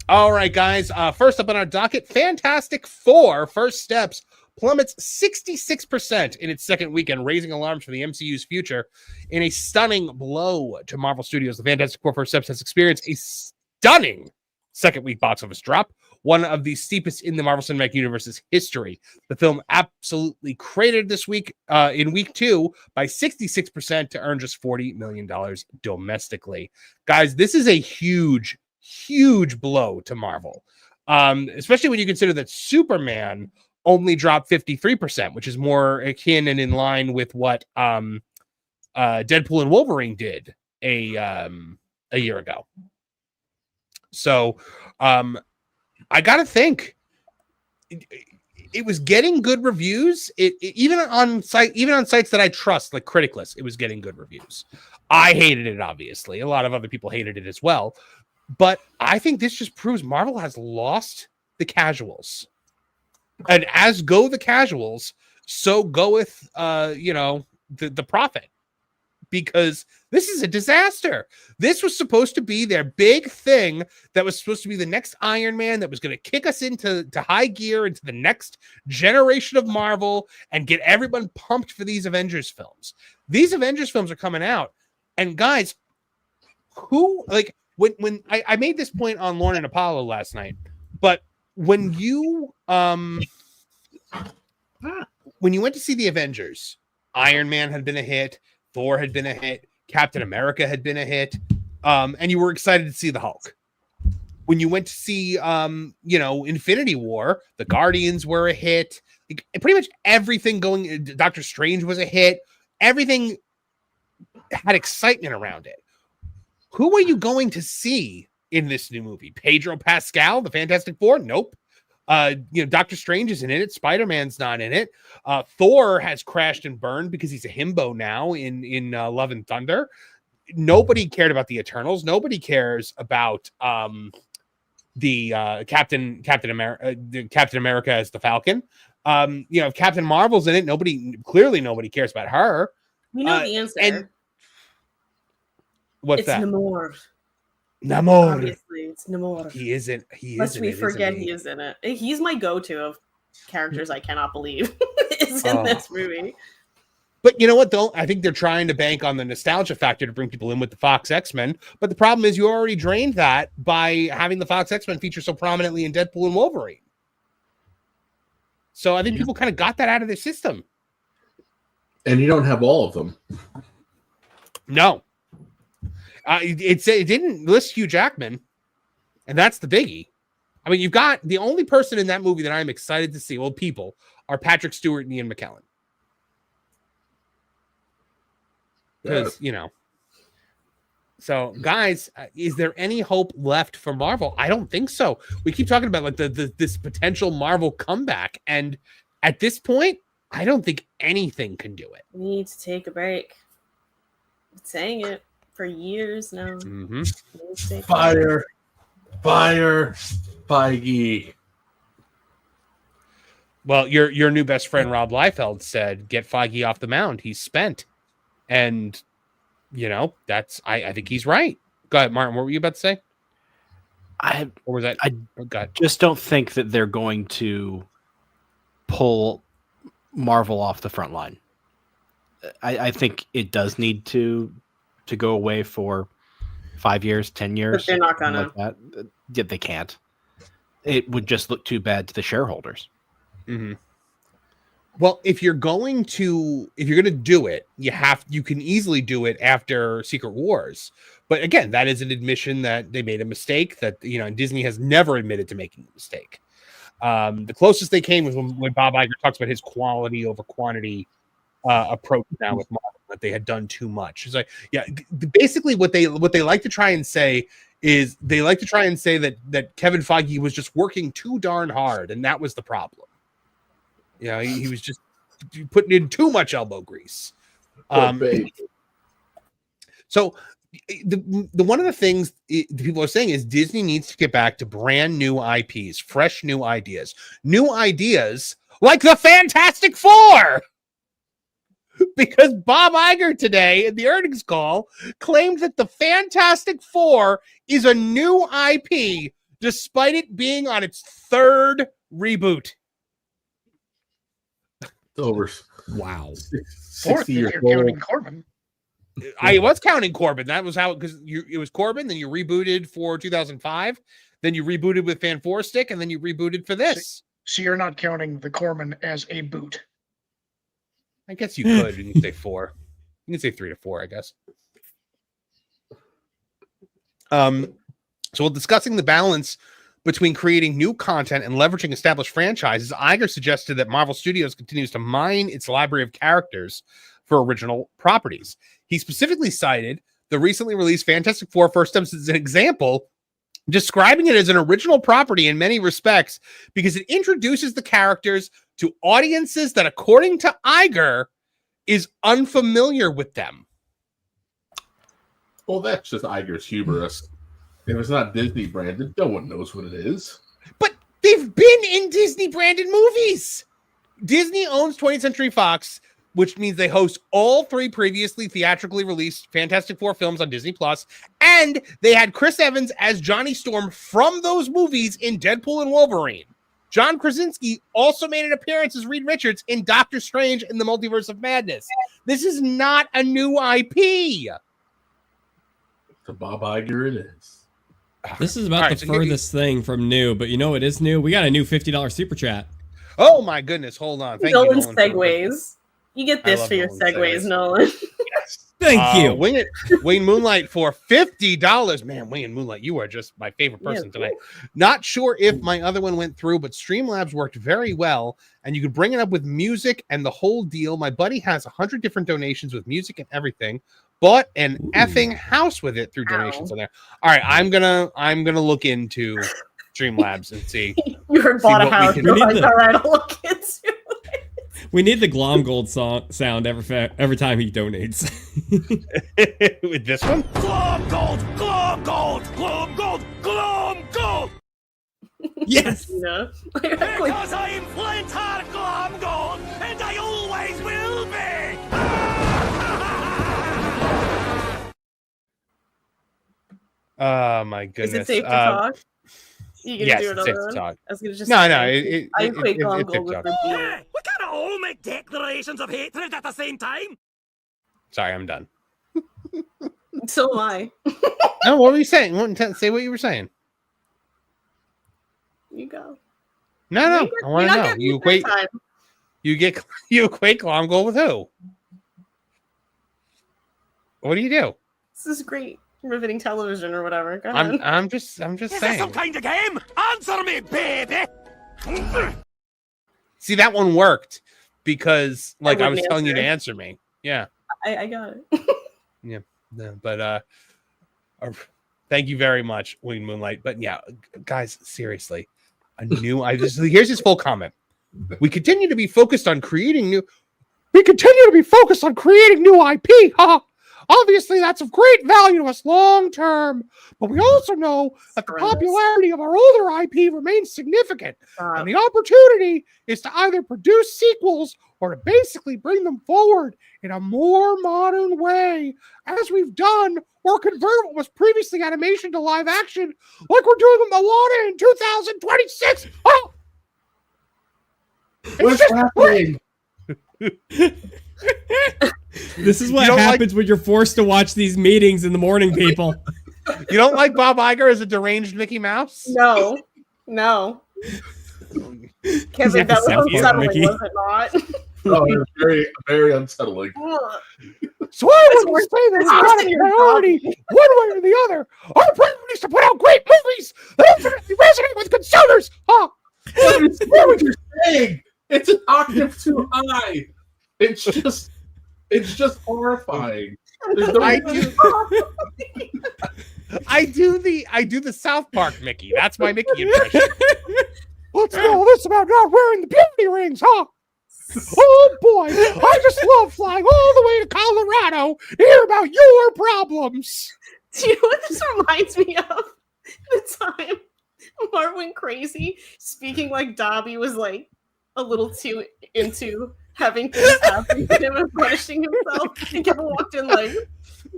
All right, guys. First up on our docket, Fantastic Four: First Steps plummets 66% in its second weekend, raising alarms for the MCU's future. In a stunning blow to Marvel Studios, the Fantastic Four: First Steps has experienced a stunning second week box office drop, one of the steepest in the Marvel Cinematic Universe's history. The film absolutely cratered this week in week 2 by 66% to earn just $40 million domestically. Guys, this is a huge blow to Marvel, especially when you consider that Superman only dropped 53%, which is more akin and in line with what Deadpool and Wolverine did a year ago. So I gotta think it was getting good reviews. Even on sites that I trust, like Criticlist, it was getting good reviews. I hated it, obviously. A lot of other people hated it as well. But I think this just proves Marvel has lost the casuals. And as go the casuals, so goeth the profit. Because this is a disaster. This was supposed to be their big thing that was supposed to be the next Iron Man that was going to kick us into high gear, into the next generation of Marvel and get everyone pumped for these Avengers films. These Avengers films are coming out. And guys, when I made this point on Lauren and Apollo last night, but when you went to see the Avengers, Iron Man had been a hit, Thor had been a hit, Captain America had been a hit, and you were excited to see the Hulk. When you went to see, Infinity War, the Guardians were a hit. Pretty much everything going. Doctor Strange was a hit. Everything had excitement around it. Who are you going to see in this new movie? Pedro Pascal, the Fantastic Four? Nope. Doctor Strange isn't in it. Spider-Man's not in it. Thor has crashed and burned because he's a himbo now in Love and Thunder. Nobody cared about the Eternals. Nobody cares about the Captain America as the Falcon. If Captain Marvel's in it, nobody cares about her. We know the answer. And what's it's that? Namor. Obviously, it's Namor. He isn't. Lest we forget he is in it. He's my go-to of characters I cannot believe is in this movie. But you know what, though? I think they're trying to bank on the nostalgia factor to bring people in with the Fox X-Men. But the problem is you already drained that by having the Fox X-Men feature so prominently in Deadpool and Wolverine. So I think people kind of got that out of their system. And you don't have all of them. No. It didn't list Hugh Jackman, and that's the biggie. I mean, you've got the only person in that movie that I'm excited to see, people, are Patrick Stewart and Ian McKellen. Because, So, guys, is there any hope left for Marvel? I don't think so. We keep talking about like this potential Marvel comeback, and at this point, I don't think anything can do it. We need to take a break. I've been saying it for years now. Mm-hmm. Fire Feige. Well, your new best friend Rob Liefeld said, "Get Feige off the mound. He's spent," and that's I think he's right. Go ahead, Martin. What were you about to say? I God. just don't think that they're going to pull Marvel off the front line. I think it does need to go away for 5 years, 10 years. But they're not gonna. Like that. Yeah, they can't. It would just look too bad to the shareholders. Mm-hmm. Well, if you're going to do it, you can easily do it after Secret Wars. But again, that is an admission that they made a mistake. That Disney has never admitted to making a mistake. The closest they came was when Bob Iger talks about his quality over quantity approach now with Marvel, that they had done too much. It's like, basically what they like to try and say is that Kevin Feige was just working too darn hard, and that was the problem. He was just putting in too much elbow grease. So the one of the things people are saying is Disney needs to get back to brand new IPs, fresh new ideas like the Fantastic Four. Because Bob Iger today in the earnings call claimed that the Fantastic Four is a new IP, despite it being on its third reboot. Over. Wow. 60 years counting Corbin. I was counting Corbin. That was how, because it was Corbin, then you rebooted for 2005, then you rebooted with Fan 4 Stick, and then you rebooted for this. So you're not counting the Corbin as a boot. I guess you could. You can say 4. You can say 3 to 4, I guess. So while discussing the balance between creating new content and leveraging established franchises, Iger suggested that Marvel Studios continues to mine its library of characters for original properties. He specifically cited the recently released Fantastic Four First Steps as an example, describing it as an original property in many respects because it introduces the characters to audiences that, according to Iger, is unfamiliar with them. Well, that's just Iger's hubris. If it's not Disney branded, no one knows what it is. But they've been in Disney branded movies. Disney owns 20th Century Fox, which means they host all 3 previously theatrically released Fantastic Four films on Disney Plus, and they had Chris Evans as Johnny Storm from those movies in Deadpool and Wolverine. John Krasinski also made an appearance as Reed Richards in Doctor Strange in the Multiverse of Madness. This is not a new IP. To Bob Iger, it is. This is about the furthest thing from new, but it is new. We got a new $50 super chat. Oh my goodness! Hold on. Thank Nolan you, Nolan. segues. You get this for your segues, Nolan. Thank you. Wayne Moonlight for $50. Man, Wayne Moonlight, you are just my favorite person tonight. Not sure if my other one went through, but Streamlabs worked very well, and you could bring it up with music and the whole deal. My buddy has 100 different donations with music and everything. Bought an effing house with it through donations on there. All right, I'm gonna look into Streamlabs and see. You heard bought a house. All right, I'll look into it. We need the Glom Gold sound every time he donates. With this one? Glom Gold! Glom Gold! Glom Gold! Glom Gold! Yes! Because I'm Flint Heart Glom Gold, and I always will be! Oh my goodness! Is it safe to talk? You gonna yes, do it's safe another to one? talk. I was gonna just no. I equate Glom Gold with Hey, we can't all make declarations of hatred at the same time. Sorry, I'm done. So am I. No, what were you saying? Say what you were saying. You go. No. I want to know. You equate Glom Gold with who? What do you do? This is great. Riveting television or whatever. Go ahead. I'm just Is this saying. some kind of game? Answer me, baby! See, that one worked because I was telling you to answer. answer me. Yeah. I got it. Yeah. No, but thank you very much, Wayne Moonlight. But yeah, guys, seriously, here's his full comment. We continue to be focused on creating new IP. Huh? Obviously, that's of great value to us long term, but we also know that the popularity of our older IP remains significant, and the opportunity is to either produce sequels or to basically bring them forward in a more modern way, as we've done, or convert what was previously animation to live action, like we're doing with Moana in 2026. Oh! What's happening? This is what happens when you're forced to watch these meetings in the morning, people. You don't like Bob Iger as a deranged Mickey Mouse? No. Kevin, that was unsettling, was it not? Oh, it was very, very unsettling. So I wouldn't say that it's not a priority one way or the other. Our priority is to put out great movies that ultimately resonate with consumers. Huh? It's what you're saying. It's an octave too high. It's just horrifying. I do the South Park Mickey. That's my Mickey impression. What's all this about not wearing the puberty rings, huh? Oh boy, I just love flying all the way to Colorado to hear about your problems. Do you know what this reminds me of? The time Mark went crazy, speaking like Dobby was like a little too into having things happen to him and punishing himself. And Kevin walked in like,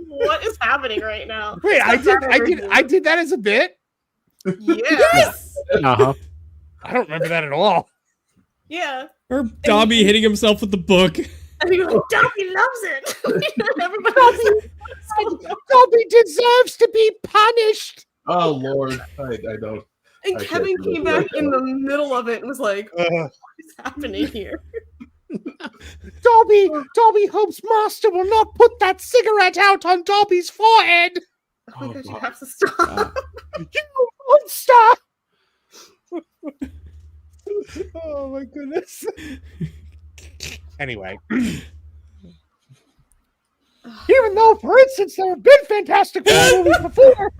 what is happening right now? Wait, I did that as a bit? Yes! Uh-huh. I don't remember that at all. Yeah. Or Dobby hitting himself with the book. And he was like, Dobby loves it. Everybody Dobby deserves to be punished. Oh Lord, I don't. And Kevin came back in the middle of it and was like, what is happening here? Dobby hopes Master will not put that cigarette out on Dobby's forehead. Oh my gosh, you have to stop. You won't stop. Oh my goodness. Anyway. Even though, for instance, there have been Fantastic Four movies before,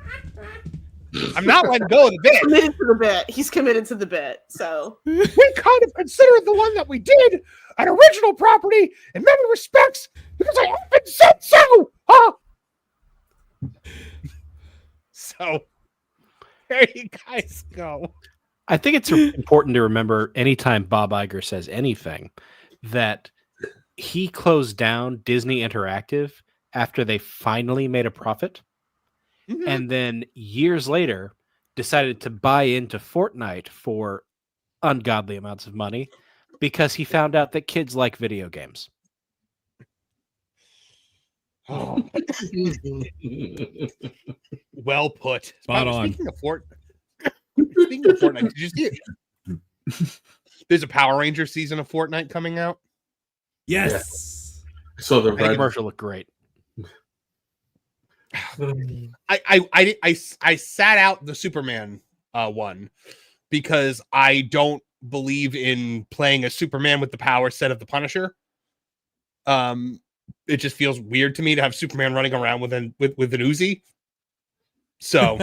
I'm not letting go of the bit. Committed to the bit. He's committed to the bit. So we kind of considered the one that we did an original property in many respects because I often said so. Huh? So there you guys go. I think it's important to remember anytime Bob Iger says anything that he closed down Disney Interactive after they finally made a profit. Mm-hmm. And then years later decided to buy into Fortnite for ungodly amounts of money because he found out that kids like video games. Oh. Well put. Spot on. Speaking of Fortnite, did you see it? There's a Power Ranger season of Fortnite coming out. Yes. So the commercial looked great. I sat out the Superman one because I don't believe in playing a Superman with the power set of the Punisher. It just feels weird to me to have Superman running around with an Uzi. So,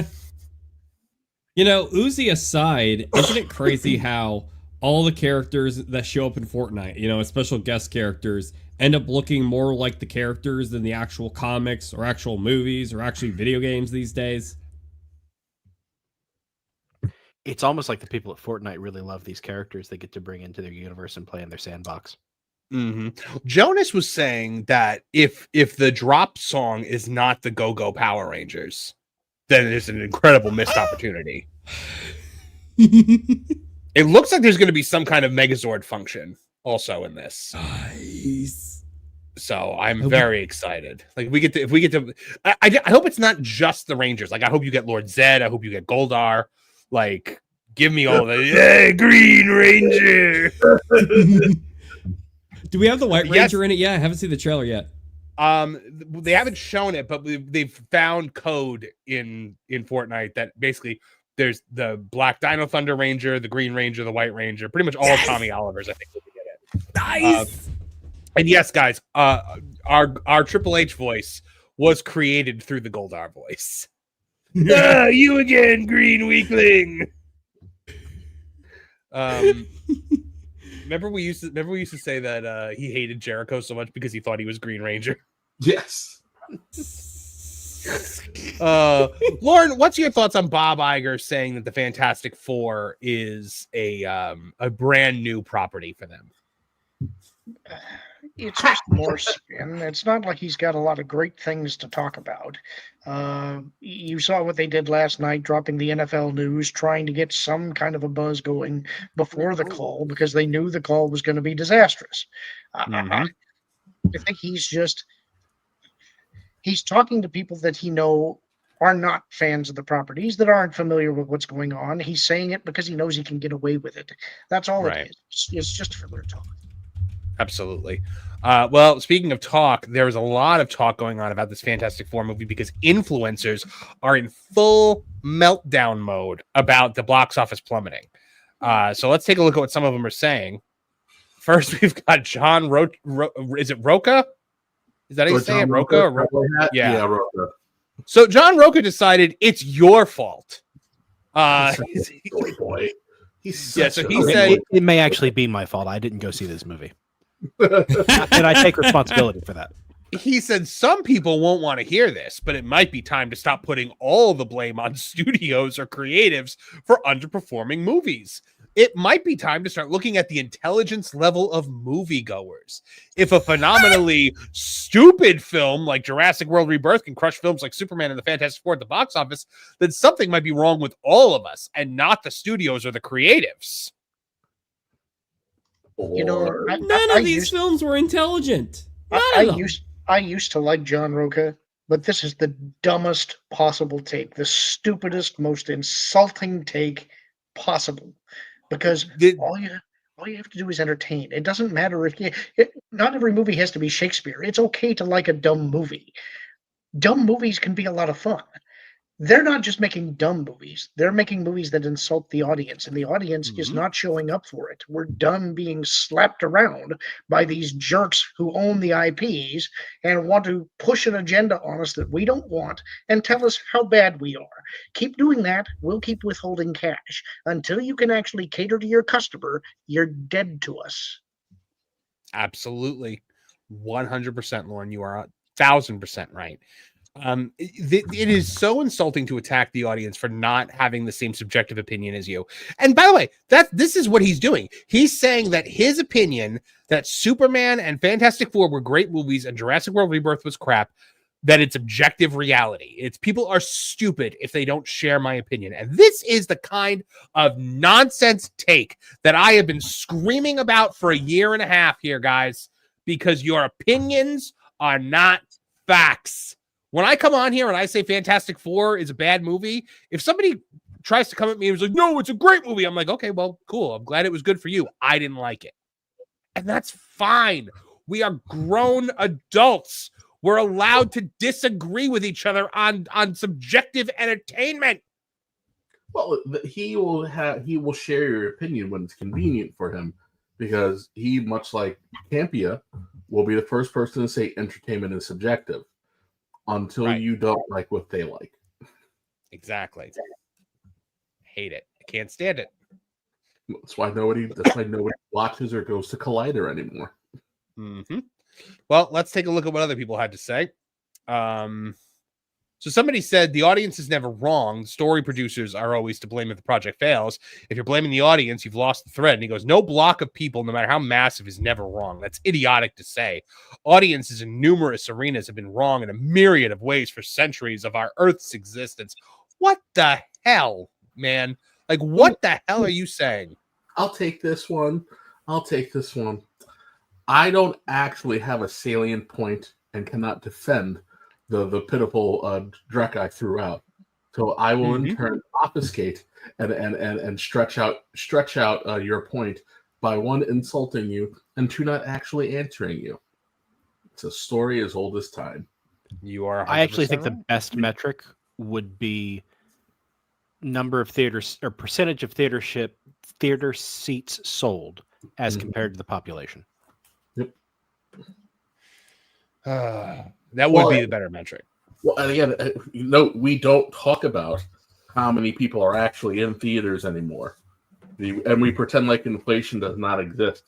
Uzi aside, isn't it crazy how all the characters that show up in Fortnite, as special guest characters, end up looking more like the characters than the actual comics or actual movies or actually video games these days? It's almost like the people at Fortnite really love these characters they get to bring into their universe and play in their sandbox. Mm-hmm. Jonas was saying that if the drop song is not the Go-Go Power Rangers, then it's an incredible missed opportunity. It looks like there's going to be some kind of Megazord function also in this. Nice. So I'm very excited. Like if we get to, I hope it's not just the Rangers. Like I hope you get Lord Zed. I hope you get Goldar. Like give me all the Green Ranger. Do we have the White Ranger in it yet? I haven't seen the trailer yet. They haven't shown it, but they've found code in Fortnite that basically there's the Black Dino Thunder Ranger, the Green Ranger, the White Ranger, pretty much all of Tommy Oliver's. I think we can get it. Nice. And yes, guys, our Triple H voice was created through the Goldar voice. You again, Green Weakling. Remember we used to say that he hated Jericho so much because he thought he was Green Ranger. Yes. Lauren, what's your thoughts on Bob Iger saying that the Fantastic Four is a brand new property for them? It's just more spin. It's not like he's got a lot of great things to talk about. You saw what they did last night, dropping the NFL news, trying to get some kind of a buzz going before the call because they knew the call was going to be disastrous. I think he's talking to people that he know are not fans of the properties, that aren't familiar with what's going on. He's saying it because he knows he can get away with it. That's all it is. It's just filler talk. Absolutely. Well, speaking of talk, there's a lot of talk going on about this Fantastic Four movie because influencers are in full meltdown mode about the box office plummeting. So let's take a look at what some of them are saying. First, we've got John is it Roca? Is that how you say it? Roca? Yeah, Roca. So John Roca decided it's your fault. Boy. He said it may actually be my fault. I didn't go see this movie. And I take responsibility for that. He said some people won't want to hear this, but it might be time to stop putting all the blame on studios or creatives for underperforming movies. It might be time to start looking at the intelligence level of moviegoers. If a phenomenally stupid film like Jurassic World Rebirth can crush films like Superman and the Fantastic Four at the box office, then something might be wrong with all of us and not the studios or the creatives. None of these films were intelligent. I used to like John Roca, but this is the dumbest possible take, the stupidest, most insulting take possible. Because all you have to do is entertain. It doesn't matter not every movie has to be Shakespeare. It's okay to like a dumb movie. Dumb movies can be a lot of fun. They're not just making dumb movies. They're making movies that insult the audience, and the audience is not showing up for it. We're done being slapped around by these jerks who own the IPs and want to push an agenda on us that we don't want and tell us how bad we are. Keep doing that. We'll keep withholding cash. Until you can actually cater to your customer, you're dead to us. Absolutely. 100%, Lauren. You are 1,000% right. It is so insulting to attack the audience for not having the same subjective opinion as you. And by the way, this is what he's doing. He's saying that his opinion that Superman and Fantastic Four were great movies and Jurassic World Rebirth was crap, that it's objective reality. It's people are stupid if they don't share my opinion. And this is the kind of nonsense take that I have been screaming about for a year and a half here, guys, because your opinions are not facts. When I come on here and I say Fantastic Four is a bad movie, if somebody tries to come at me and was like, no, it's a great movie, I'm like, okay, well, cool. I'm glad it was good for you. I didn't like it. And that's fine. We are grown adults. We're allowed to disagree with each other on subjective entertainment. Well, he will share your opinion when it's convenient for him, because he, much like Campia, will be the first person to say entertainment is subjective until you don't like what they like. Exactly. Hate it. I can't stand it. That's why nobody watches or goes to Collider anymore. Mm-hmm. Well, let's take a look at what other people had to say. So somebody said the audience is never wrong. Story producers are always to blame if the project fails. If you're blaming the audience, you've lost the thread. And he goes, no block of people, no matter how massive, is never wrong. That's idiotic to say. Audiences in numerous arenas have been wrong in a myriad of ways for centuries of our Earth's existence. What the hell, man? Like, what the hell are you saying? I'll take this one. I don't actually have a salient point and cannot defend the pitiful Drek I threw out. So I will in turn obfuscate and stretch out your point by one, insulting you, and two, not actually answering you. It's a story as old as time. You are. I actually think the best metric would be number of theaters or percentage of theater seats sold as compared to the population. Yep. That would be the better metric. Well, and again, we don't talk about how many people are actually in theaters anymore. And we pretend like inflation does not exist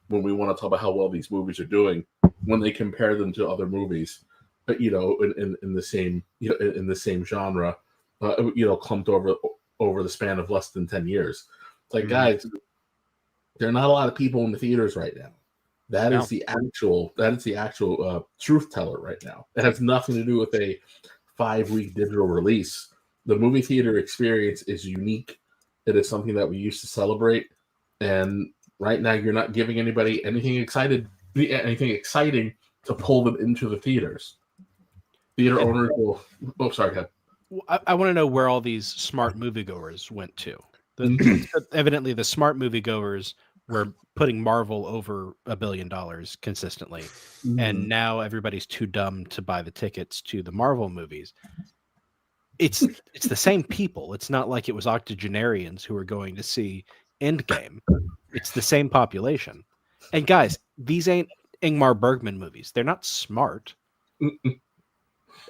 when we want to talk about how well these movies are doing when they compare them to other movies, but in the same genre, clumped over the span of less than 10 years. It's like, guys, there are not a lot of people in the theaters right now. That is the actual truth teller right now. It has nothing to do with a 5-week digital release. The movie theater experience is unique. It is something that we used to celebrate, and right now you're not giving anybody anything exciting to pull them into the theaters. Theater owners will. Oh, sorry, Ken. I want to know where all these smart moviegoers went to. Evidently, the smart moviegoers were putting Marvel over $1 billion consistently, and now everybody's too dumb to buy the tickets to the Marvel movies. It's the same people. It's not like it was octogenarians who were going to see Endgame. It's the same population. And guys, these ain't Ingmar Bergman movies. They're not smart.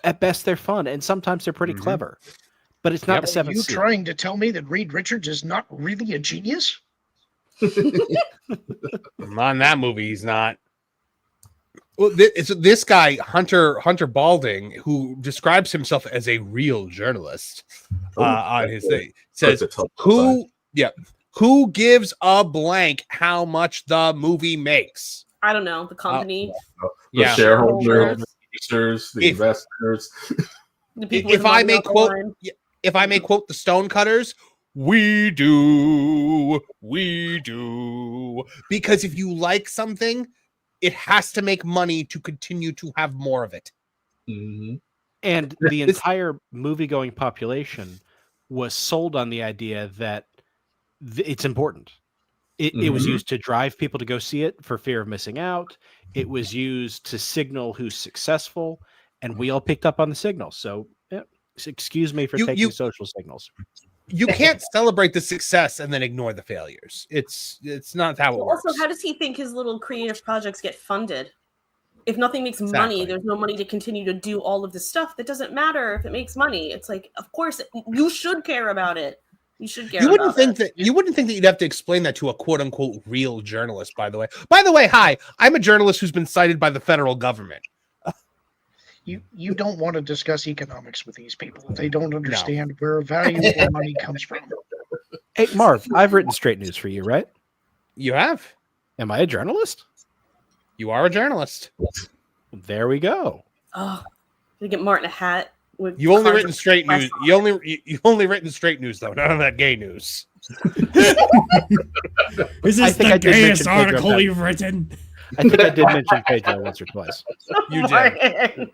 At best, they're fun, and sometimes they're pretty clever. But it's not the seventh. Are you trying to tell me that Reed Richards is not really a genius? On that movie, he's not. Well, it's this guy, Hunter Balding, who describes himself as a real journalist on his thing, says, who gives a blank how much the movie makes? I don't know. The company. The shareholders, the investors. The people If I may quote the Stonecutters, we do. Because if you like something, it has to make money to continue to have more of it. And the entire movie-going population was sold on the idea that it's important. It was used to drive people to go see it for fear of missing out. It was used to signal who's successful, and we all picked up on the signal. So, excuse me for taking social signals. You can't celebrate the success and then ignore the failures. It's not how it works. Also, how does he think his little creative projects get funded? If nothing makes money, there's no money to continue to do all of this stuff. That doesn't matter if it makes money. It's like, of course, you should care about it. You should care. You wouldn't think that you'd have to explain that to a quote unquote real journalist. By the way, hi, I'm a journalist who's been cited by the federal government. You don't want to discuss economics with these people. They don't understand where valuable money comes from. Hey, Marv, I've written straight news for you, right? You have. Am I a journalist? You are a journalist. There we go. Oh, gonna get Martin a hat. You only written straight news. You only written straight news though, none of that gay news. Is this the gayest article you've written? I think I did mention Pedro once or twice. You did.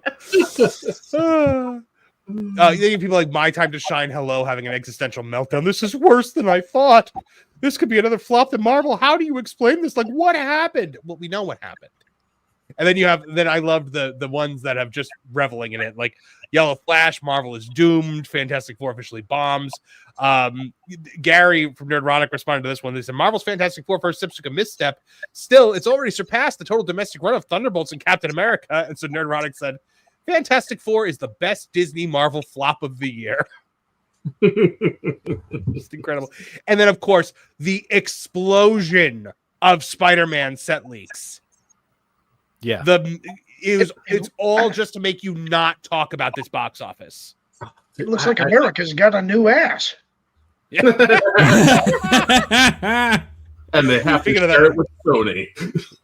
People like My Time to Shine, hello, having an existential meltdown. This is worse than I thought. This could be another flop than Marvel. How do you explain this? Like, what happened? Well, we know what happened. And then I loved the ones that have just reveling in it, like Yellow Flash, Marvel is doomed, Fantastic Four officially bombs. Gary from Nerdrotic responded to this one. They said Marvel's Fantastic Four first steps took a misstep. Still, it's already surpassed the total domestic run of Thunderbolts and Captain America. And so Nerdrotic said, Fantastic Four is the best Disney Marvel flop of the year. Just incredible. And then, of course, the explosion of Spider-Man set leaks. Yeah. It's all just to make you not talk about this box office. It looks like America's got a new ass. And they have to share it with Sony.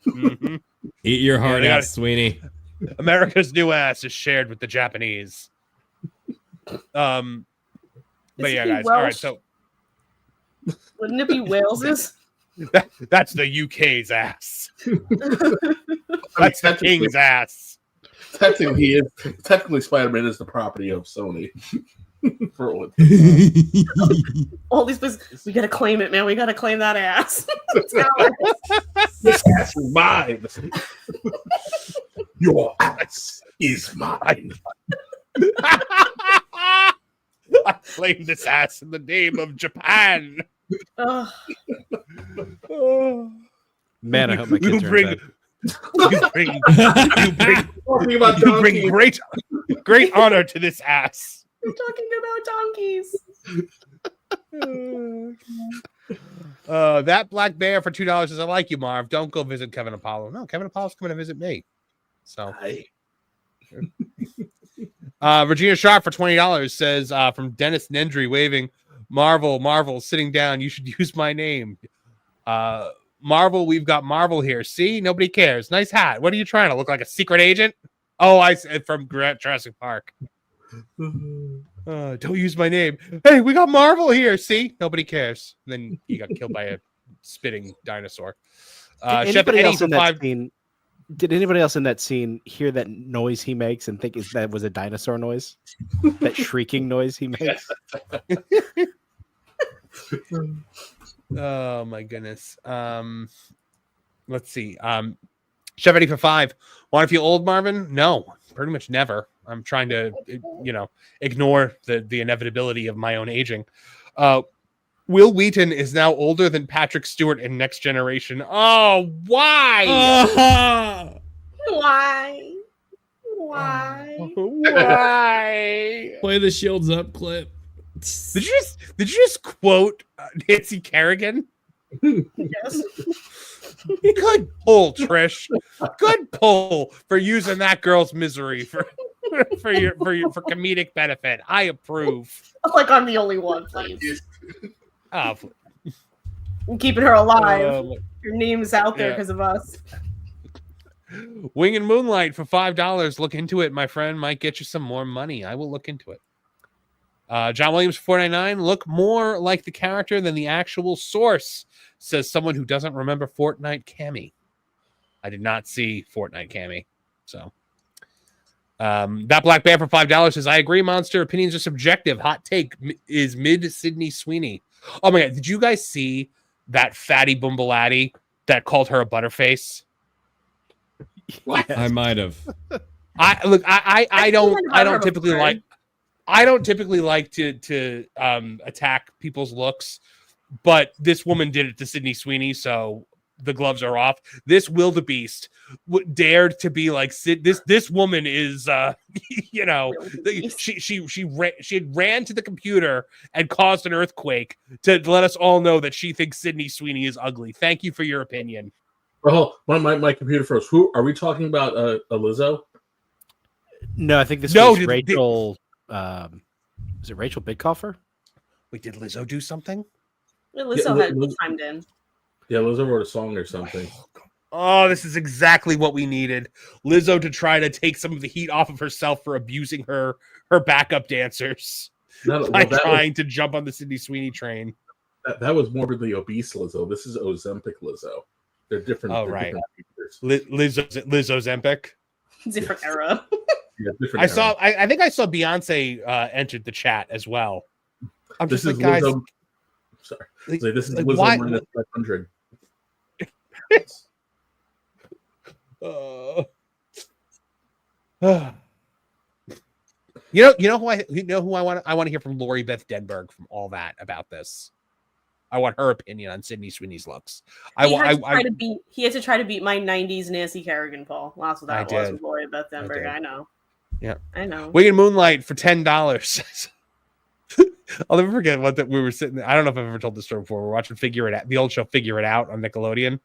Mm-hmm. Eat your heart out, Sweeney. America's new ass is shared with the Japanese. But yeah, guys. All right, so wouldn't it be Wales's? That's the UK's ass. That's the King's ass. Technically, Spider-Man is the property of Sony. For all these places, we gotta claim it, man. We gotta claim that ass. This ass is mine. Your ass is mine. I claim this ass in the name of Japan. Man, I hope my kids are in bed. You bring great honor to this ass. We're talking about donkeys. That black bear for $2 says, I like you, Marv. Don't go visit Kevin Apollo. No, Kevin Apollo's coming to visit me. So Regina Sharp for $20 says from Dennis Nendry waving, Marvel, sitting down. You should use my name. Marvel, we've got Marvel here. See, nobody cares. Nice hat. What are you trying to look like, a secret agent? Oh, I said from Jurassic Park. Don't use my name. Hey, we got Marvel here. See, nobody cares. And then he got killed by a spitting dinosaur. Did anybody else in that scene hear that noise he makes and think that was a dinosaur noise? That shrieking noise he makes? Oh my goodness. Let's see. Chevy for $5. Want to feel old, Marvin? No, pretty much never. I'm trying to, ignore the inevitability of my own aging. Will Wheaton is now older than Patrick Stewart in Next Generation. Oh, why? Why? Play the Shields Up clip. Did you just quote Nancy Kerrigan? Yes. Good pull, Trish. Good pull for using that girl's misery for comedic benefit. I approve. Like I'm the only one, please. I'm keeping her alive. Her name's out there because of us. Wing and Moonlight for $5. Look into it, my friend. Might get you some more money. I will look into it. John Williams for $4.99. Look more like the character than the actual source, says someone who doesn't remember Fortnite Cammy. I did not see Fortnite Cammy. So that Black Bear for $5 says, I agree, Monster. Opinions are subjective. Hot take is mid Sydney Sweeney. Oh my God. Did you guys see that fatty Bumbalati that called her a butterface? What? I might have. I don't typically like to attack people's looks, but this woman did it to Sydney Sweeney, so the gloves are off. This wildebeest dared to be like this woman is she had ran to the computer and caused an earthquake to let us all know that she thinks Sydney Sweeney is ugly. Thank you for your opinion. Oh, my computer froze. Who are we talking about? A Lizzo? No, I think this was Rachel. Is it Rachel Bigcoffer? Wait, did Lizzo do something? Lizzo had chimed in. Yeah, Lizzo wrote a song or something. Oh, this is exactly what we needed. Lizzo to try to take some of the heat off of herself for abusing her backup dancers by trying to jump on the Sydney Sweeney train. That was morbidly obese Lizzo. This is Ozempic Lizzo. They're different. Oh, right. Lizzo Ozempic. Different era. Yeah, I think I saw Beyonce entered the chat as well. I'm just like, guys. Lizzo, sorry. This is Lizzo why? minus 500. You know who I want to hear from Lori Beth Denberg from all that about this. I want her opinion on Sydney Sweeney's looks. He had to try to beat my '90s Nancy Kerrigan poll. Well, that's what that was with Lori Beth Denberg. I know. Yeah, I know. Wing and Moonlight for $10. I'll never forget that we were sitting. I don't know if I've ever told this story before. We're watching the old show Figure It Out on Nickelodeon,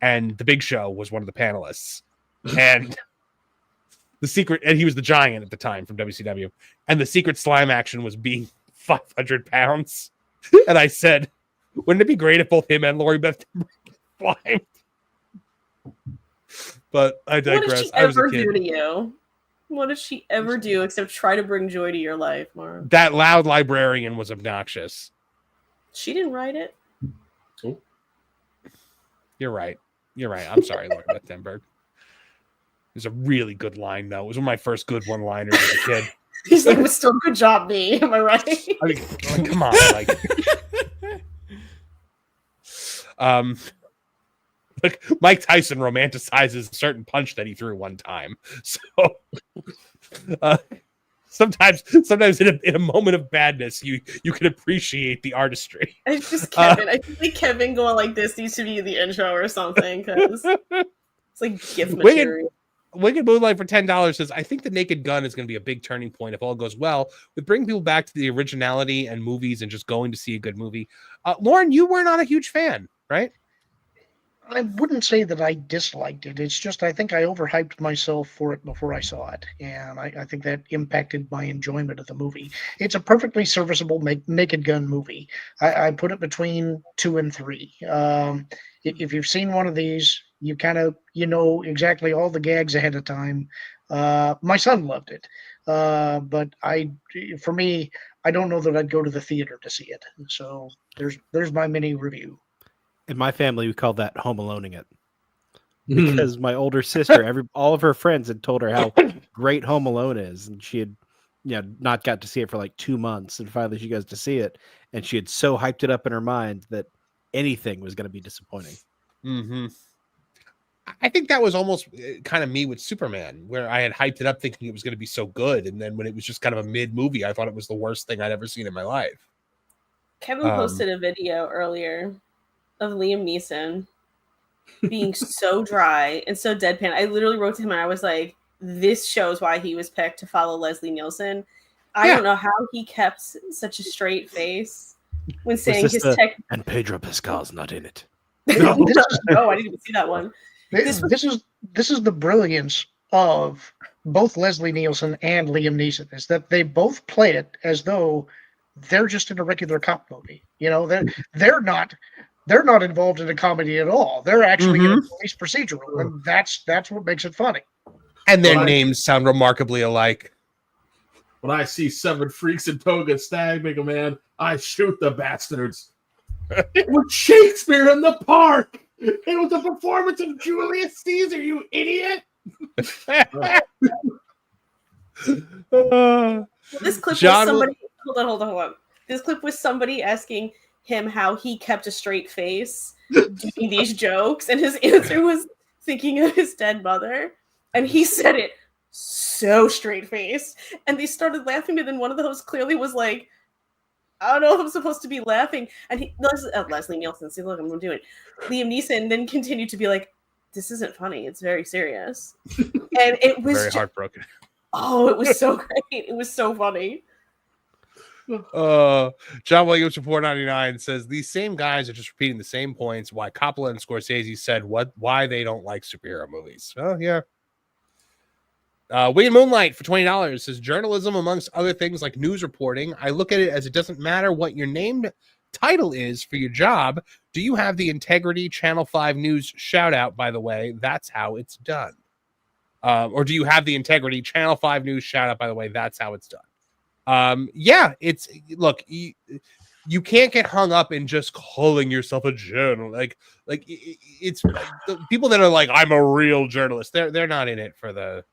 and the Big Show was one of the panelists, and he was the giant at the time from WCW, and the secret slime action was being 500 pounds, and I said, wouldn't it be great if both him and Lori Beth slimed? But I digress. What did she ever do to you? What did she ever do except try to bring joy to your life, Marv? That loud librarian was obnoxious. She didn't write it. Oh. You're right. I'm sorry, Lord Beth-Denberg. It was a really good line, though. It was one of my first good one-liners as a kid. He's like, "It was still a good job, me." Am I right? I mean, come on, like Mike Tyson romanticizes a certain punch that he threw one time. So sometimes in a moment of badness, you can appreciate the artistry. It's just Kevin. I think Kevin going like this needs to be the intro or something because it's like gift material. Wicked Moonlight for $10 says, I think The Naked Gun is going to be a big turning point if all goes well with bringing people back to the originality and movies and just going to see a good movie. Lauren, you were not a huge fan, right? I wouldn't say that I disliked it. It's just I think I overhyped myself for it before I saw it, and I think that impacted my enjoyment of the movie. It's a perfectly serviceable Naked Gun movie. I put it between 2 and 3. If you've seen one of these, you kind of know exactly all the gags ahead of time. My son loved it, but for me, I don't know that I'd go to the theater to see it. So there's my mini review. In my family, we called that Home Aloneing it, because my older sister, all of her friends had told her how great Home Alone is, and she had, not got to see it for like 2 months, and finally she goes to see it, and she had so hyped it up in her mind that anything was going to be disappointing. Mm-hmm. I think that was almost kind of me with Superman, where I had hyped it up thinking it was going to be so good, and then when it was just kind of a mid movie, I thought it was the worst thing I'd ever seen in my life. Kevin posted a video earlier of Liam Neeson being so dry and so deadpan. I literally wrote to him and I was like, this shows why he was picked to follow Leslie Nielsen. I don't know how he kept such a straight face when saying his tech. And Pedro Pascal's not in it. No, I didn't even see that one. This is the brilliance of both Leslie Nielsen and Liam Neeson, is that they both play it as though they're just in a regular cop movie. They're not involved in a comedy at all. They're actually in a police procedural, and that's what makes it funny. And their names sound remarkably alike. When I see 7 freaks in toga stabbing a man, I shoot the bastards. It was Shakespeare in the Park. It was a performance of Julius Caesar, you idiot. This clip was somebody. Hold on. This clip was somebody asking him how he kept a straight face doing these jokes, and his answer was thinking of his dead mother, and he said it so straight faced, and they started laughing, and then one of the hosts clearly was like, I don't know if I'm supposed to be laughing, and Leslie Nielsen, see, look, I'm doing it. Liam Neeson then continued to be like, this isn't funny, it's very serious. And it was very heartbroken. Oh, it was so great. It was so funny. John Williams from $4.99 says these same guys are just repeating the same points why Coppola and Scorsese said why they don't like superhero movies. Oh yeah. Wing and Moonlight for $20 says journalism, amongst other things like news reporting. I look at it as it doesn't matter what your named title is for your job. Do you have the integrity? Channel 5 News shout out, by the way. That's how it's done. Or do you have the integrity? Channel 5 News shout out, by the way. That's how it's done. It's look, you can't get hung up in just calling yourself a journalist. Like it's the people that are like, I'm a real journalist. They're not in it for the,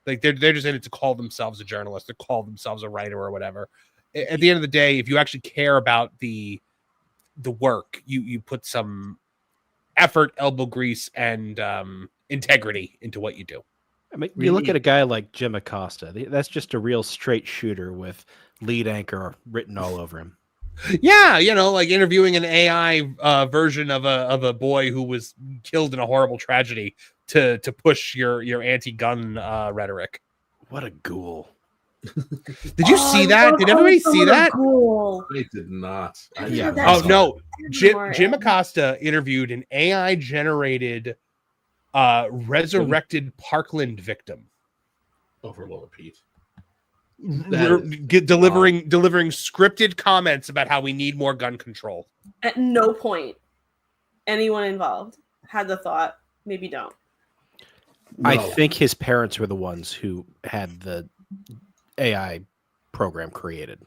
like, they're just in it to call themselves a journalist, to call themselves a writer or whatever. At the end of the day, if you actually care about the work, you put some effort, elbow grease, and integrity into what you do. I mean, you look at a guy like Jim Acosta. That's just a real straight shooter with lead anchor written all over him. Yeah, like interviewing an AI version of a boy who was killed in a horrible tragedy to push your anti-gun rhetoric. What a ghoul! Did you see that? Did everybody see that? I did not. Oh no, Jim Acosta interviewed an AI-generated resurrected Parkland victim. Over Lower Pete. Delivering scripted comments about how we need more gun control. At no point anyone involved had the thought, maybe don't. I think his parents were the ones who had the AI program created.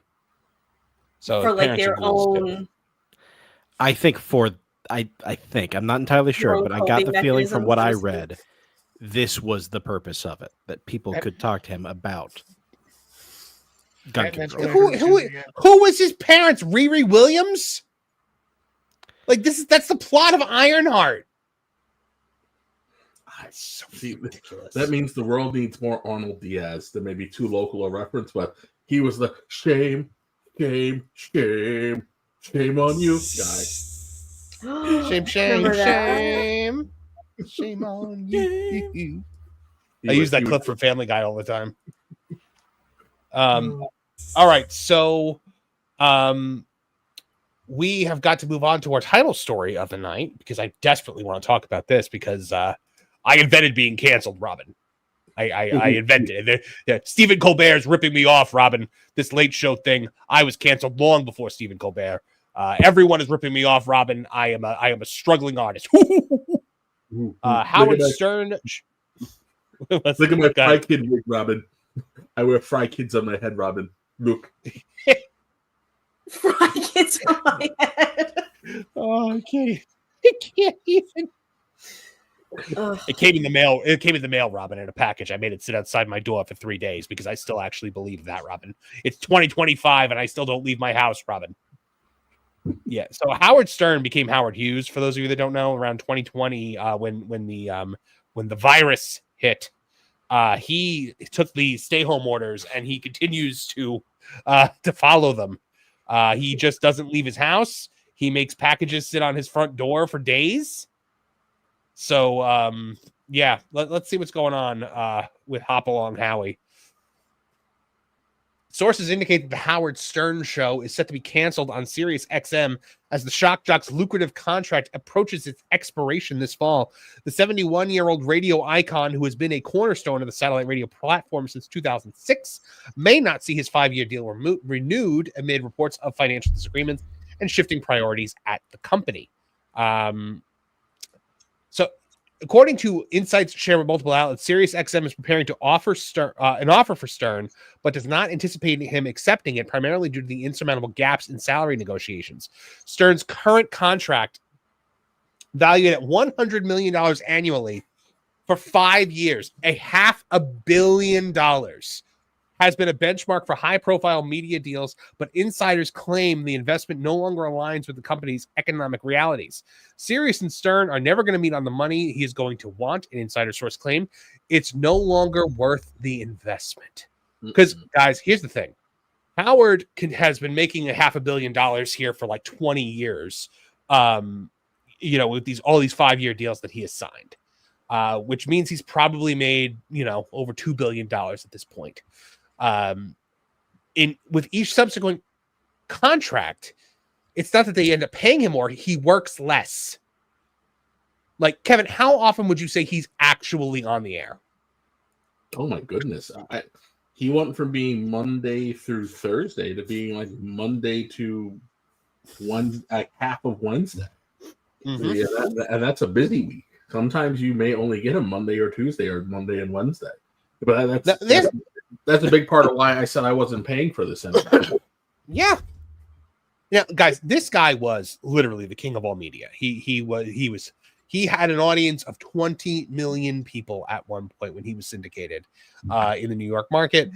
So for like their own. I think I'm not entirely sure, but I got the feeling from what I read, this was the purpose of it, that people could talk to him about gun control. Who was his parents? Riri Williams? Like that's the plot of Ironheart. It's so ridiculous. That means the world needs more Arnold Diaz. There may be too local a reference, but he was the shame on you guy. Shame on you. I use that clip from Family Guy all the time. All right, so we have got to move on to our title story of the night because I desperately want to talk about this because I invented being canceled, Robin. I invented it. Stephen Colbert's ripping me off, Robin. This late show thing. I was canceled long before Stephen Colbert. Everyone is ripping me off, Robin. I am a struggling artist. Howard Stern. Look at my Fry Kid wig, Robin. I wear Fry Kids on my head, Robin. Look. Fry Kids on my head. Oh, I can't even. It came in the mail. It came in the mail, Robin, in a package. I made it sit outside my door for 3 days because I still actually believe that, Robin. It's 2025 and I still don't leave my house, Robin. Yeah. So Howard Stern became Howard Hughes. For those of you that don't know, around 2020, when the virus hit, he took the stay-home orders and he continues to follow them. He just doesn't leave his house. He makes packages sit on his front door for days. So, let's see what's going on with Hop Along Howie. Sources indicate that the Howard Stern show is set to be canceled on Sirius XM as the Shock Jock's lucrative contract approaches its expiration this fall. The 71-year-old radio icon, who has been a cornerstone of the satellite radio platform since 2006, may not see his 5-year deal renewed amid reports of financial disagreements and shifting priorities at the company. So, according to insights shared with multiple outlets, Sirius XM is preparing to offer an offer for Stern, but does not anticipate him accepting it, primarily due to the insurmountable gaps in salary negotiations. Stern's current contract, valued at $100 million annually for 5 years, $500 million, has been a benchmark for high-profile media deals, but insiders claim the investment no longer aligns with the company's economic realities. Sirius and Stern are never going to meet on the money he is going to want, an insider source claimed. It's no longer worth the investment. Because, guys, here's the thing. Howard has been making $500 million here for like 20 years, with with these 5-year deals that he has signed, which means he's probably made, over $2 billion at this point. With each subsequent contract, it's not that they end up paying him more, he works less. Like, Kevin, how often would you say he's actually on the air? Oh my goodness. He went from being Monday through Thursday to being like Monday to half of Wednesday. Mm-hmm. Yeah, and that's a busy week. Sometimes you may only get him Monday or Tuesday or Monday and Wednesday. But that's a big part of why I said I wasn't paying for this anymore. Yeah. Yeah, guys, this guy was literally the king of all media. He had an audience of 20 million people at one point when he was syndicated in the New York market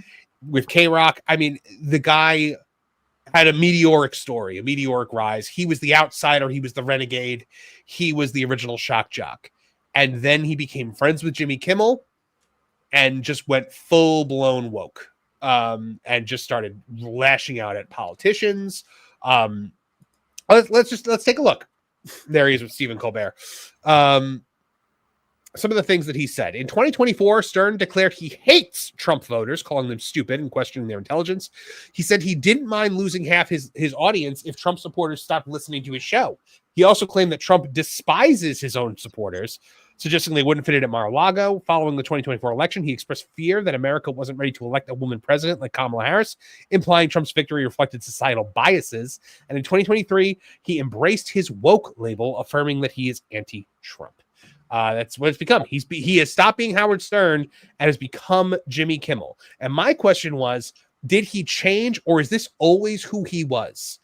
with K-Rock. I mean, the guy had a meteoric story, a meteoric rise. He was the outsider. He was the renegade. He was the original shock jock. And then he became friends with Jimmy Kimmel. and just went full blown woke, and just started lashing out at politicians. Let's take a look. There he is with Stephen Colbert. Some of the things that he said. In 2024, Stern declared he hates Trump voters, calling them stupid and questioning their intelligence. He said he didn't mind losing half his audience if Trump supporters stopped listening to his show. He also claimed that Trump despises his own supporters, suggesting they wouldn't fit in at Mar-a-Lago. Following the 2024 election, he expressed fear that America wasn't ready to elect a woman president like Kamala Harris, implying Trump's victory reflected societal biases. And in 2023, he embraced his woke label, affirming that he is anti-Trump. That's what it's become. He has stopped being Howard Stern and has become Jimmy Kimmel. And my question was, did he change, or is this always who he was?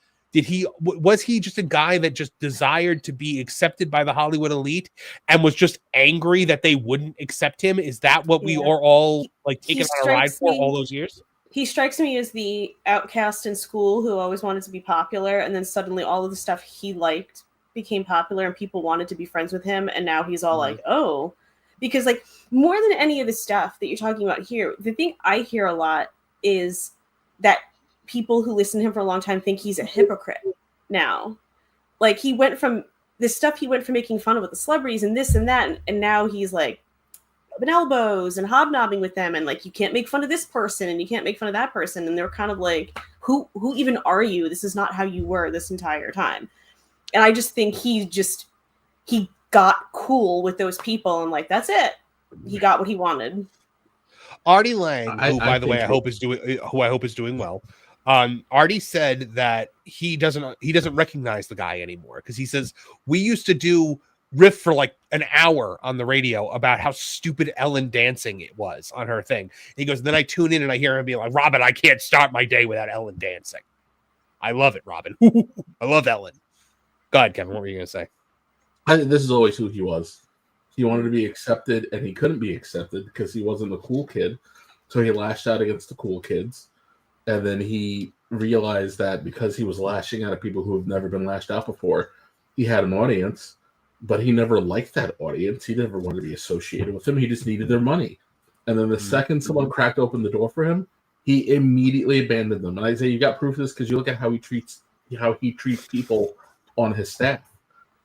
Was he just a guy that just desired to be accepted by the Hollywood elite and was just angry that they wouldn't accept him? Is that what we are all like taking on a ride for all those years? He strikes me as the outcast in school who always wanted to be popular, and then suddenly all of the stuff he liked became popular and people wanted to be friends with him, and now he's all like, oh, because like more than any of the stuff that you're talking about here, the thing I hear a lot is that people who listen to him for a long time think he's a hypocrite now. Like he went from making fun of with the celebrities and this and that, and now he's like rubbing elbows and hobnobbing with them, and like you can't make fun of this person and you can't make fun of that person, and they're kind of like, who even are you? This is not how you were this entire time. And I just think he got cool with those people, and like that's it. He got what he wanted. Artie Lang, who by the way I hope is doing well. Artie said that he doesn't recognize the guy anymore because he says we used to do riff for like an hour on the radio about how stupid Ellen dancing it was on her thing. He goes, then I tune in and I hear him be like, Robin, I can't start my day without Ellen dancing. I love it, Robin. I love Ellen. Go ahead, Kevin. What were you going to say? I think this is always who he was. He wanted to be accepted, and he couldn't be accepted because he wasn't a cool kid. So he lashed out against the cool kids. And then he realized that because he was lashing out at people who have never been lashed out before, he had an audience, but he never liked that audience. He never wanted to be associated with them. He just needed their money. And then the second someone cracked open the door for him, he immediately abandoned them. And I say you got proof of this because you look at how he treats people on his staff.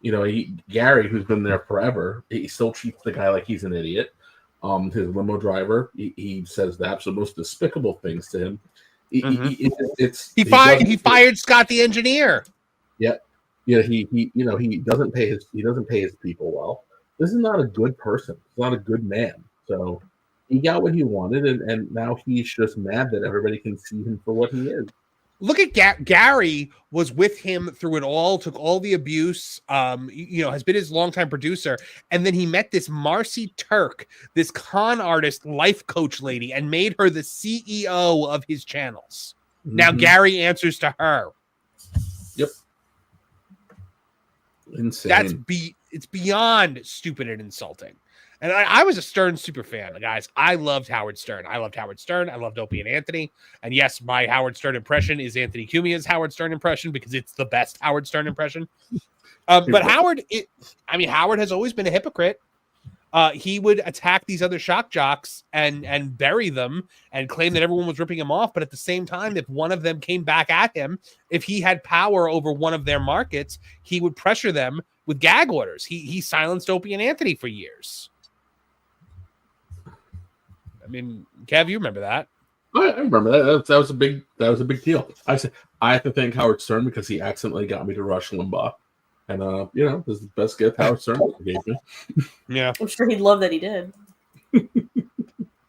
You know, Gary, who's been there forever, he still treats the guy like he's an idiot. His limo driver, he says the absolute most despicable things to him. He fired Scott the engineer. Yeah, he doesn't pay his people well. This is not a good person. He's not a good man. So he got what he wanted, and now he's just mad that everybody can see him for what he is. Look at Gary was with him through it all, took all the abuse, has been his longtime producer. And then he met this Marcy Turk, this con artist life coach lady, and made her the CEO of his channels. Mm-hmm. Now Gary answers to her. Yep. Insane. It's beyond stupid and insulting. And I was a Stern super fan, guys. I loved Howard Stern. I loved Opie and Anthony. And yes, my Howard Stern impression is Anthony Cumia's Howard Stern impression because it's the best Howard Stern impression. But Howard has always been a hypocrite. He would attack these other shock jocks and bury them and claim that everyone was ripping him off. But at the same time, if one of them came back at him, if he had power over one of their markets, he would pressure them with gag orders. He silenced Opie and Anthony for years. I mean, Kev, you remember that? I remember that. That was a big deal. I have to thank Howard Stern because he accidentally got me to Rush Limbaugh, and this is the best gift Howard Stern gave me. Yeah, I'm sure he'd love that he did.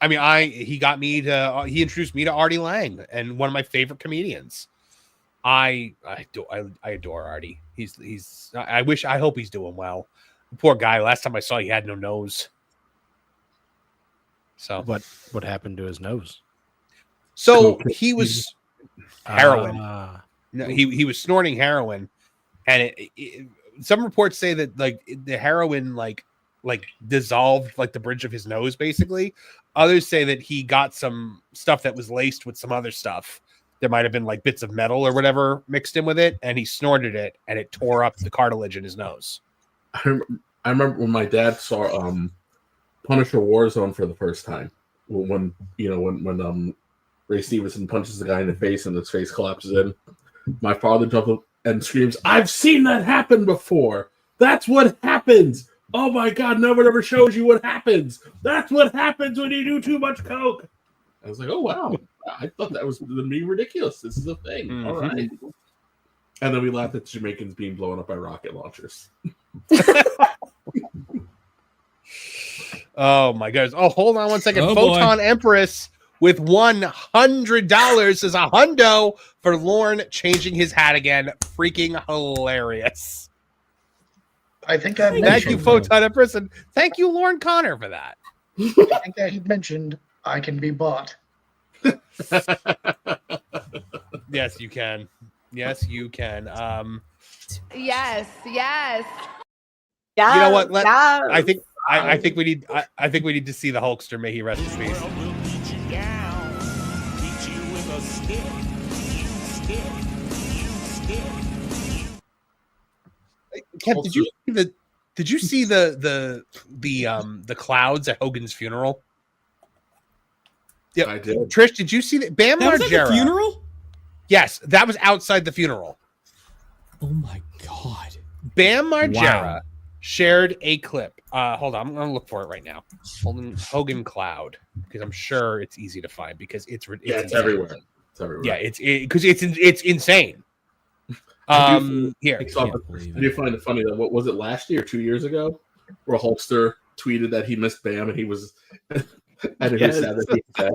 I mean, he introduced me to Artie Lang, and one of my favorite comedians. I adore Artie. I hope he's doing well. The poor guy. Last time I saw, he had no nose. So what happened to his nose? So he was heroin. No, he was snorting heroin, and some reports say that like the heroin like dissolved like the bridge of his nose, basically. Others say that he got some stuff that was laced with some other stuff. There might have been like bits of metal or whatever mixed in with it, and he snorted it, and it tore up the cartilage in his nose. I remember when my dad saw Punisher Warzone for the first time. when Ray Stevenson punches the guy in the face and his face collapses in. My father jumps up and screams, "I've seen that happen before. That's what happens. Oh my God, no one ever shows you what happens. That's what happens when you do too much coke." I was like, "Oh wow, I thought that was me ridiculous. This is a thing." Mm-hmm. All right. And then we laughed at the Jamaicans being blown up by rocket launchers. Oh my goodness. Oh, hold on one second. Photon boy. Empress with $100 is a hundo for Lorne changing his hat again. Freaking hilarious. I think I mentioned. Thank you, Photon Empress, and thank you, Lorne Connor, for that. I think I had mentioned I can be bought. Yes, you can. Yes, you can. Yes. Yeah. You know what? I think we need to see the Hulkster. May he rest in peace. Kev, did you see the clouds at Hogan's funeral? Yeah, I did. Trish, did you see that? Bam Margera. Was at the funeral? Yes, that was outside the funeral. Oh my God. Bam Margera shared a clip. Hold on, I'm gonna look for it right now. Hogan Cloud, because I'm sure it's easy to find because it's everywhere. It's everywhere. Yeah, it's insane. Here. I do find it funny that what was it last year, 2 years ago, where Hulkster tweeted that he missed Bam and he was and he said that he said.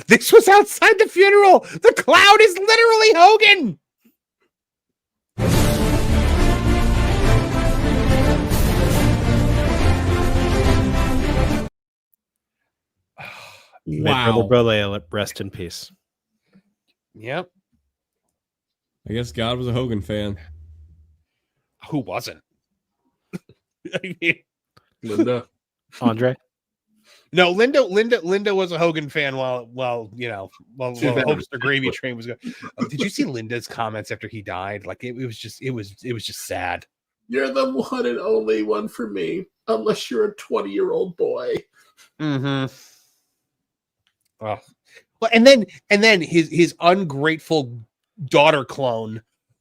This was outside the funeral. The cloud is literally Hogan. Wow. Brother, rest in peace. Yep. I guess God was a Hogan fan. Who wasn't? I mean, Linda. Andre? No, Linda was a Hogan fan while the Hulkster gravy train was going. Did you see Linda's comments after he died? Like it was just sad. You're the one and only one for me, unless you're a 20-year-old boy. Mm-hmm. Oh. Well, and then his ungrateful daughter clone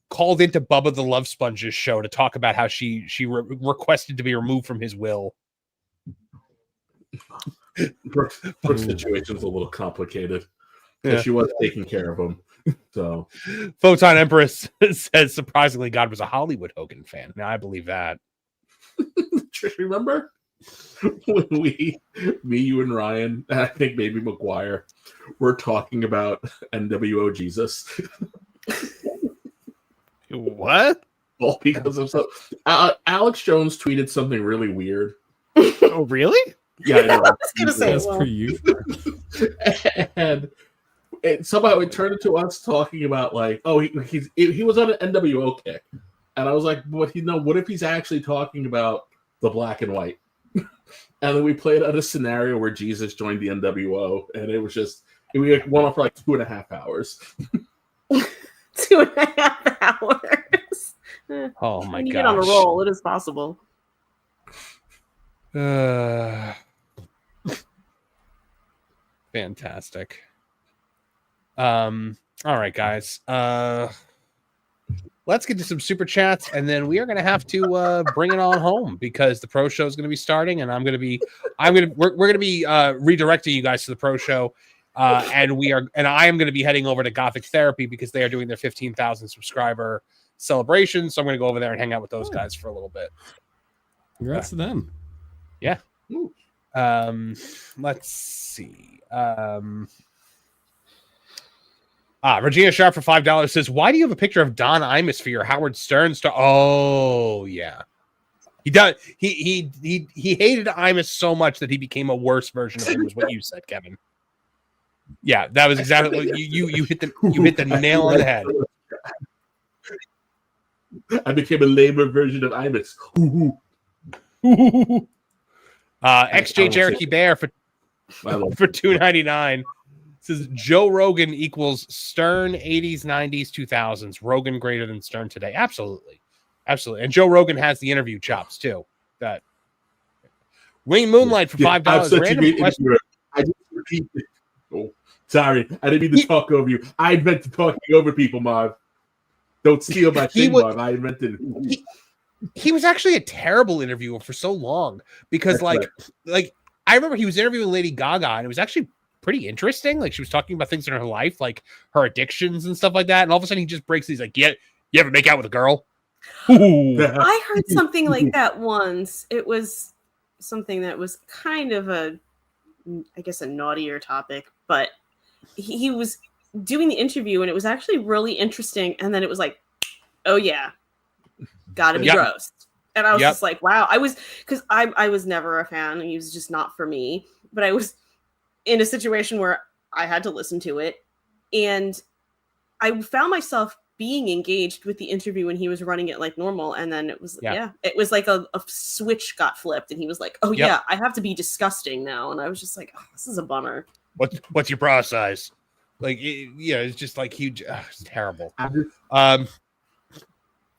called into Bubba the Love Sponge's show to talk about how she requested to be removed from his will. Brooke's situation's a little complicated. Yeah. She was taking care of him. So Photon Empress says surprisingly God was a Hollywood Hogan fan. Now I believe that. Trish, remember when me, you and Ryan, and I think maybe McGuire, were talking about NWO Jesus? What? All because of Alex Jones tweeted something really weird. Oh, really? Yeah, I know. I was gonna say, that's pretty usual. And somehow it turned into us talking about like, oh, he was on an NWO kick, and I was like, what if he's actually talking about the black and white? And then we played out a scenario where Jesus joined the NWO, and it was just we went on for like 2.5 hours. 2.5 hours. Oh my god! When you get on a roll, it is possible. Fantastic. All right, guys. Let's get to some super chats, and then we are going to have to bring it on home because the pro show is going to be starting, and we're going to be redirecting you guys to the pro show, and I am going to be heading over to Gothic Therapy because they are doing their 15,000 subscriber celebration. So I'm going to go over there and hang out with those guys for a little bit. Congrats to them. Yeah. Let's see. Regina Sharp for $5 says, "Why do you have a picture of Don Imus for your Howard Stern star?" Oh yeah, he does. He hated Imus so much that he became a worse version of him. Is what you said, Kevin. Yeah, that was exactly what you hit the nail on the head. I became a lamer version of Imus. XJ Cherokee Bear for $2.99 says Joe Rogan equals Stern 80s, 90s, 2000s. Rogan greater than Stern today. Absolutely. And Joe Rogan has the interview chops too. Wing Moonlight for $5. I'm such a Random great question. interviewer. I just repeat it. Oh, sorry. I didn't mean to talk over you. I invented talking over people, Marv. Don't steal my thing, Marv. I invented it. He was actually a terrible interviewer for so long because, like I remember he was interviewing Lady Gaga, and it was actually pretty interesting. Like, she was talking about things in her life, like her addictions and stuff like that. And all of a sudden, he just breaks these like, "Yeah, you ever make out with a girl?" I heard something like that once. It was something that was kind of a naughtier topic, but he was doing the interview, and it was actually really interesting. And then it was like, "Oh yeah, gotta be gross." And I was just like, wow. I was never a fan. He was just not for me. But I was in a situation where I had to listen to it. And I found myself being engaged with the interview when he was running it like normal. And then it was, it was like a switch got flipped. And he was like, "Oh yeah, I have to be disgusting now." And I was just like, "Oh, this is a bummer." What's your bra size? Like, it's just like huge. It's terrible.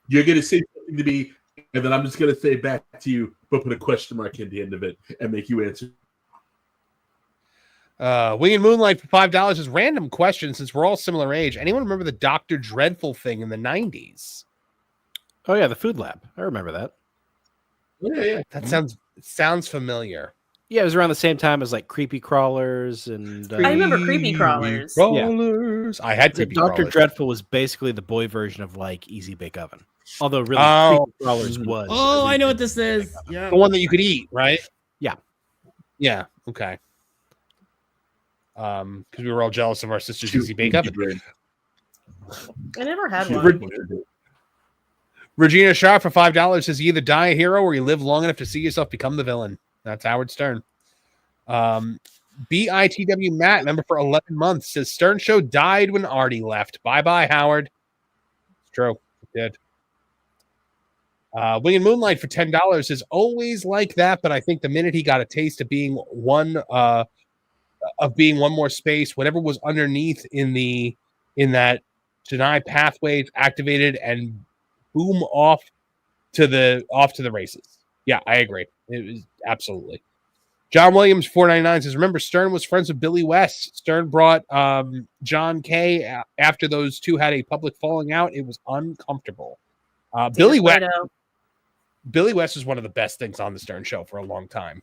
You're going to say something to me, and then I'm just going to say back to you, but put a question mark at the end of it and make you answer. Wing and Moonlight for $5 is random question since we're all similar age. Anyone remember the Dr. Dreadful thing in the 90s? Oh, yeah, the food lab. I remember that. Yeah. That sounds familiar. Yeah, it was around the same time as like Creepy Crawlers and I remember Creepy Crawlers. Crawlers. I had Creepy Dr. Crawlers. Dreadful was basically the boy version of like Easy Bake Oven. Although really Creepy Crawlers was. Oh, I know what this is. Yeah. The one that you could eat, right? Yeah. Yeah. Okay. Because we were all jealous of our sister's Easy Bake Oven. I never had one. Regina Sharp for $5 says, "You either die a hero or you live long enough to see yourself become the villain." That's Howard Stern. BITW Matt, member for 11 months, says, "Stern Show died when Artie left. Bye-bye, Howard." It's true. It did. Wing and Moonlight for $10 is always like that, but I think the minute he got a taste of being one more space, whatever was underneath in that deny pathways activated and boom off to the races. Yeah, I agree. It was absolutely. John Williams 499 says, "Remember, Stern was friends with Billy West. Stern brought John Kay after those two had a public falling out. It was uncomfortable." Billy West is one of the best things on the Stern Show for a long time.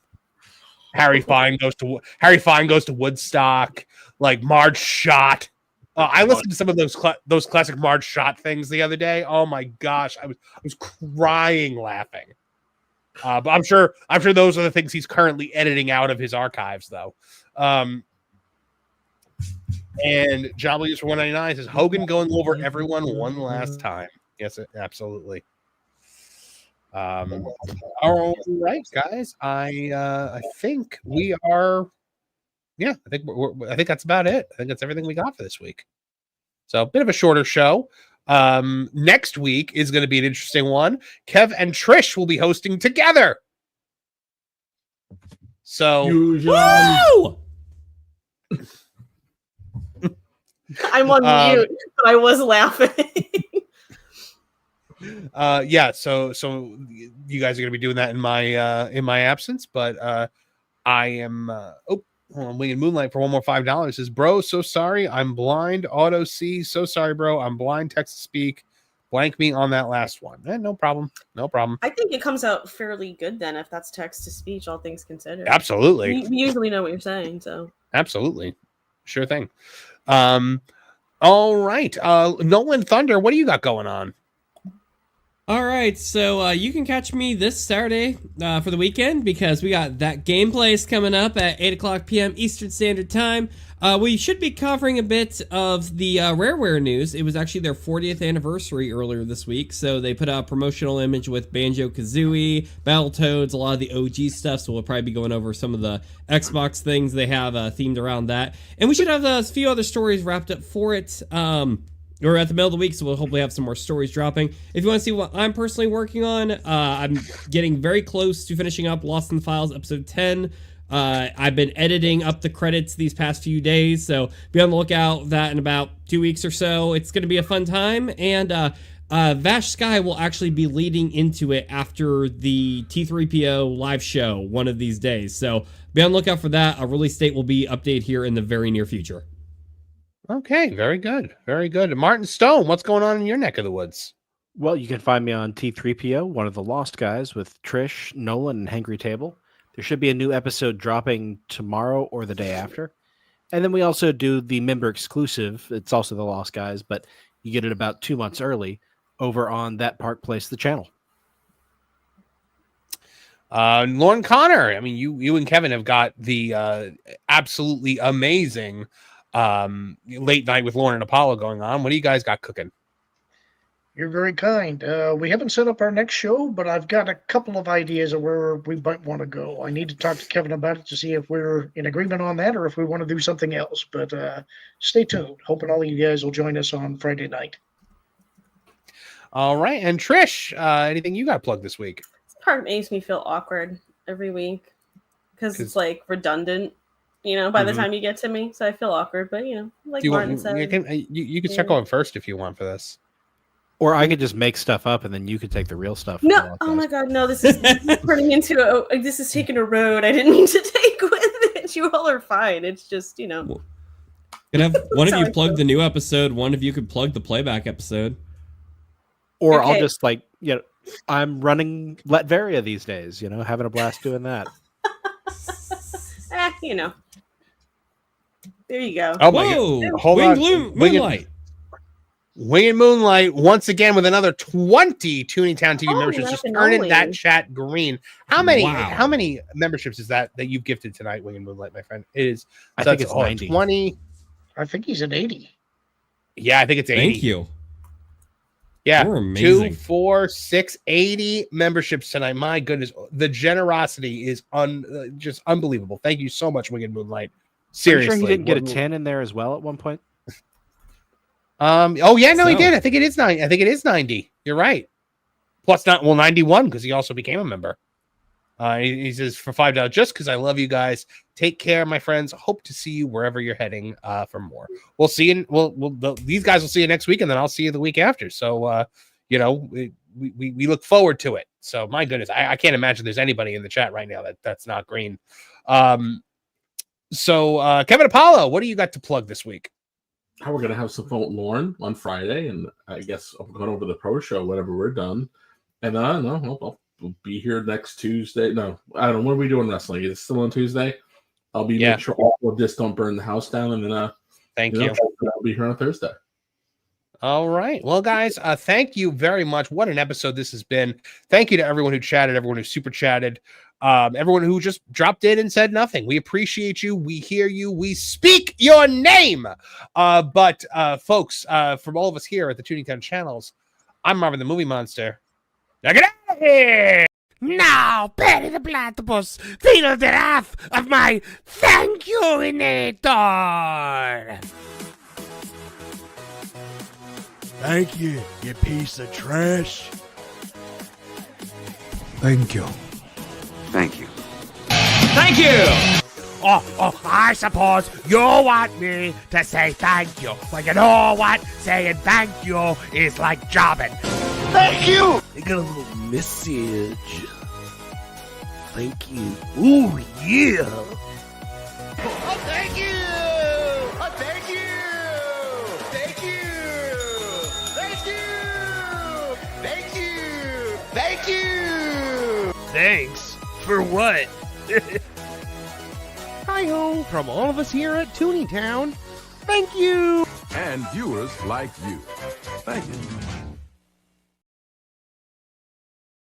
Harry Fine goes to Woodstock. Like Marge Schott. I listened to some of those classic Marge Schott things the other day. Oh my gosh, I was crying laughing. But I'm sure those are the things he's currently editing out of his archives, though. And John Williams for 199 says, "Hogan going over everyone one last time." Yes, absolutely. All right, guys. I think we are. Yeah, I think that's about it. I think that's everything we got for this week. So a bit of a shorter show. Next week is going to be an interesting one. Kev and Trish will be hosting together. So, woo! I'm on mute, but I was laughing. Yeah. So you guys are going to be doing that in my absence, but I am. Hold on, Wing and Moonlight for one more $5 says, "Bro, so sorry, I'm blind. Auto C, so sorry, bro. I'm blind. Text to speak. Blank me on that last one." No problem. No problem. I think it comes out fairly good then if that's text to speech, all things considered. Absolutely. We usually know what you're saying, so. Absolutely. Sure thing. All right. Nolan Thunder, what do you got going on? All right, so you can catch me this Saturday for the weekend because we got That Gameplays coming up at 8 o'clock p.m. Eastern Standard Time. We should be covering a bit of the Rareware news. It was actually their 40th anniversary earlier this week, so they put out a promotional image with Banjo-Kazooie, Battletoads, a lot of the OG stuff, so we'll probably be going over some of the Xbox things they have themed around that. And we should have a few other stories wrapped up for it. We're at the middle of the week, so we'll hopefully have some more stories dropping. If you want to see what I'm personally working on, I'm getting very close to finishing up Lost in the Files episode 10. I've been editing up the credits these past few days, so be on the lookout for that in about 2 weeks or so. It's going to be a fun time, and Vash Sky will actually be leading into it after the T3PO live show one of these days. So be on the lookout for that. A release date will be updated here in the very near future. Okay, very good. Very good. Martin Stone, what's going on in your neck of the woods? Well, you can find me on T3PO, one of the Lost Guys, with Trish, Nolan, and Hangry Table. There should be a new episode dropping tomorrow or the day after. And then we also do the member exclusive. It's also the Lost Guys, but you get it about 2 months early over on That Park Place, the channel. Lauren Connor, I mean, you and Kevin have got the absolutely amazing late night with Lauren and Apollo going on. What do you guys got cooking? You're very kind. We haven't set up our next show, but I've got a couple of ideas of where we might want to go. I need to talk to Kevin about it to see if we're in agreement on that or if we want to do something else. But stay tuned. Hoping all of you guys will join us on Friday night. All right. And Trish, anything you got plugged this week? This part makes me feel awkward every week because it's like redundant, by the time you get to me. So I feel awkward, but like Martin said. You can start going first if you want for this. Or I could just make stuff up and then you could take the real stuff. No, oh my God, no! This is turning into this is taking a road I didn't mean to take with it. You all are fine. It's just You can have one of you plug the new episode. One of you could plug the playback episode. Or I'll just I'm running Latveria these days. Having a blast doing that. There you go. Oh my God! Hold on, Moonlight. Winged Moonlight once again with another 20 Tooney Town TV memberships, just turning that chat green. How many memberships is that you've gifted tonight, Winged Moonlight, my friend? It is. I think it's 90. 20. I think he's at 80. Yeah, I think it's 80. Thank you. Yeah, you're amazing. 2, 4, 6, 80 memberships tonight. My goodness, the generosity is just unbelievable. Thank you so much, Winged Moonlight. Seriously, I'm sure he didn't get a 10 in there as well at one point. Oh yeah, no, he did. I think it is 90. I think it is 90. You're right. Plus 91 because he also became a member. He says for $5, just because I love you guys. Take care, my friends. Hope to see you wherever you're heading for more. We'll see you. These guys will see you next week, and then I'll see you the week after. So we look forward to it. So my goodness, I can't imagine there's anybody in the chat right now that's not green. So Kevin Apollo, what do you got to plug this week? How we're gonna have some fun with Lauren on Friday, and I guess I'm going over the pro show whenever we're done. And I don't know, I'll be here next Tuesday. No, I don't know. When are we doing wrestling? Is it still on Tuesday? I'll be make sure all of this don't burn the house down, and then thank you. I'll be here on Thursday. All right. Well, guys, thank you very much. What an episode this has been. Thank you to everyone who chatted, everyone who super chatted, everyone who just dropped in and said nothing. We appreciate you. We hear you. We speak your name. But folks, from all of us here at the Tooney Town channels, I'm Marvin the Movie Monster. Now get out of here! Now, Perry the Platypus, feel the wrath of my thank you-inator! Thank you, you piece of trash. Thank you. Thank you. Thank you! Oh, I suppose you want me to say thank you. Well, you know what? Saying thank you is like jobbing. Thank you! I got a little message. Thank you. Ooh, yeah. Oh, thank you! Oh, thank you! Thank you! Thank you! Thank you! Thank you! Thanks? For what? Hi-ho from all of us here at Tooney Town. Thank you! And viewers like you. Thank you.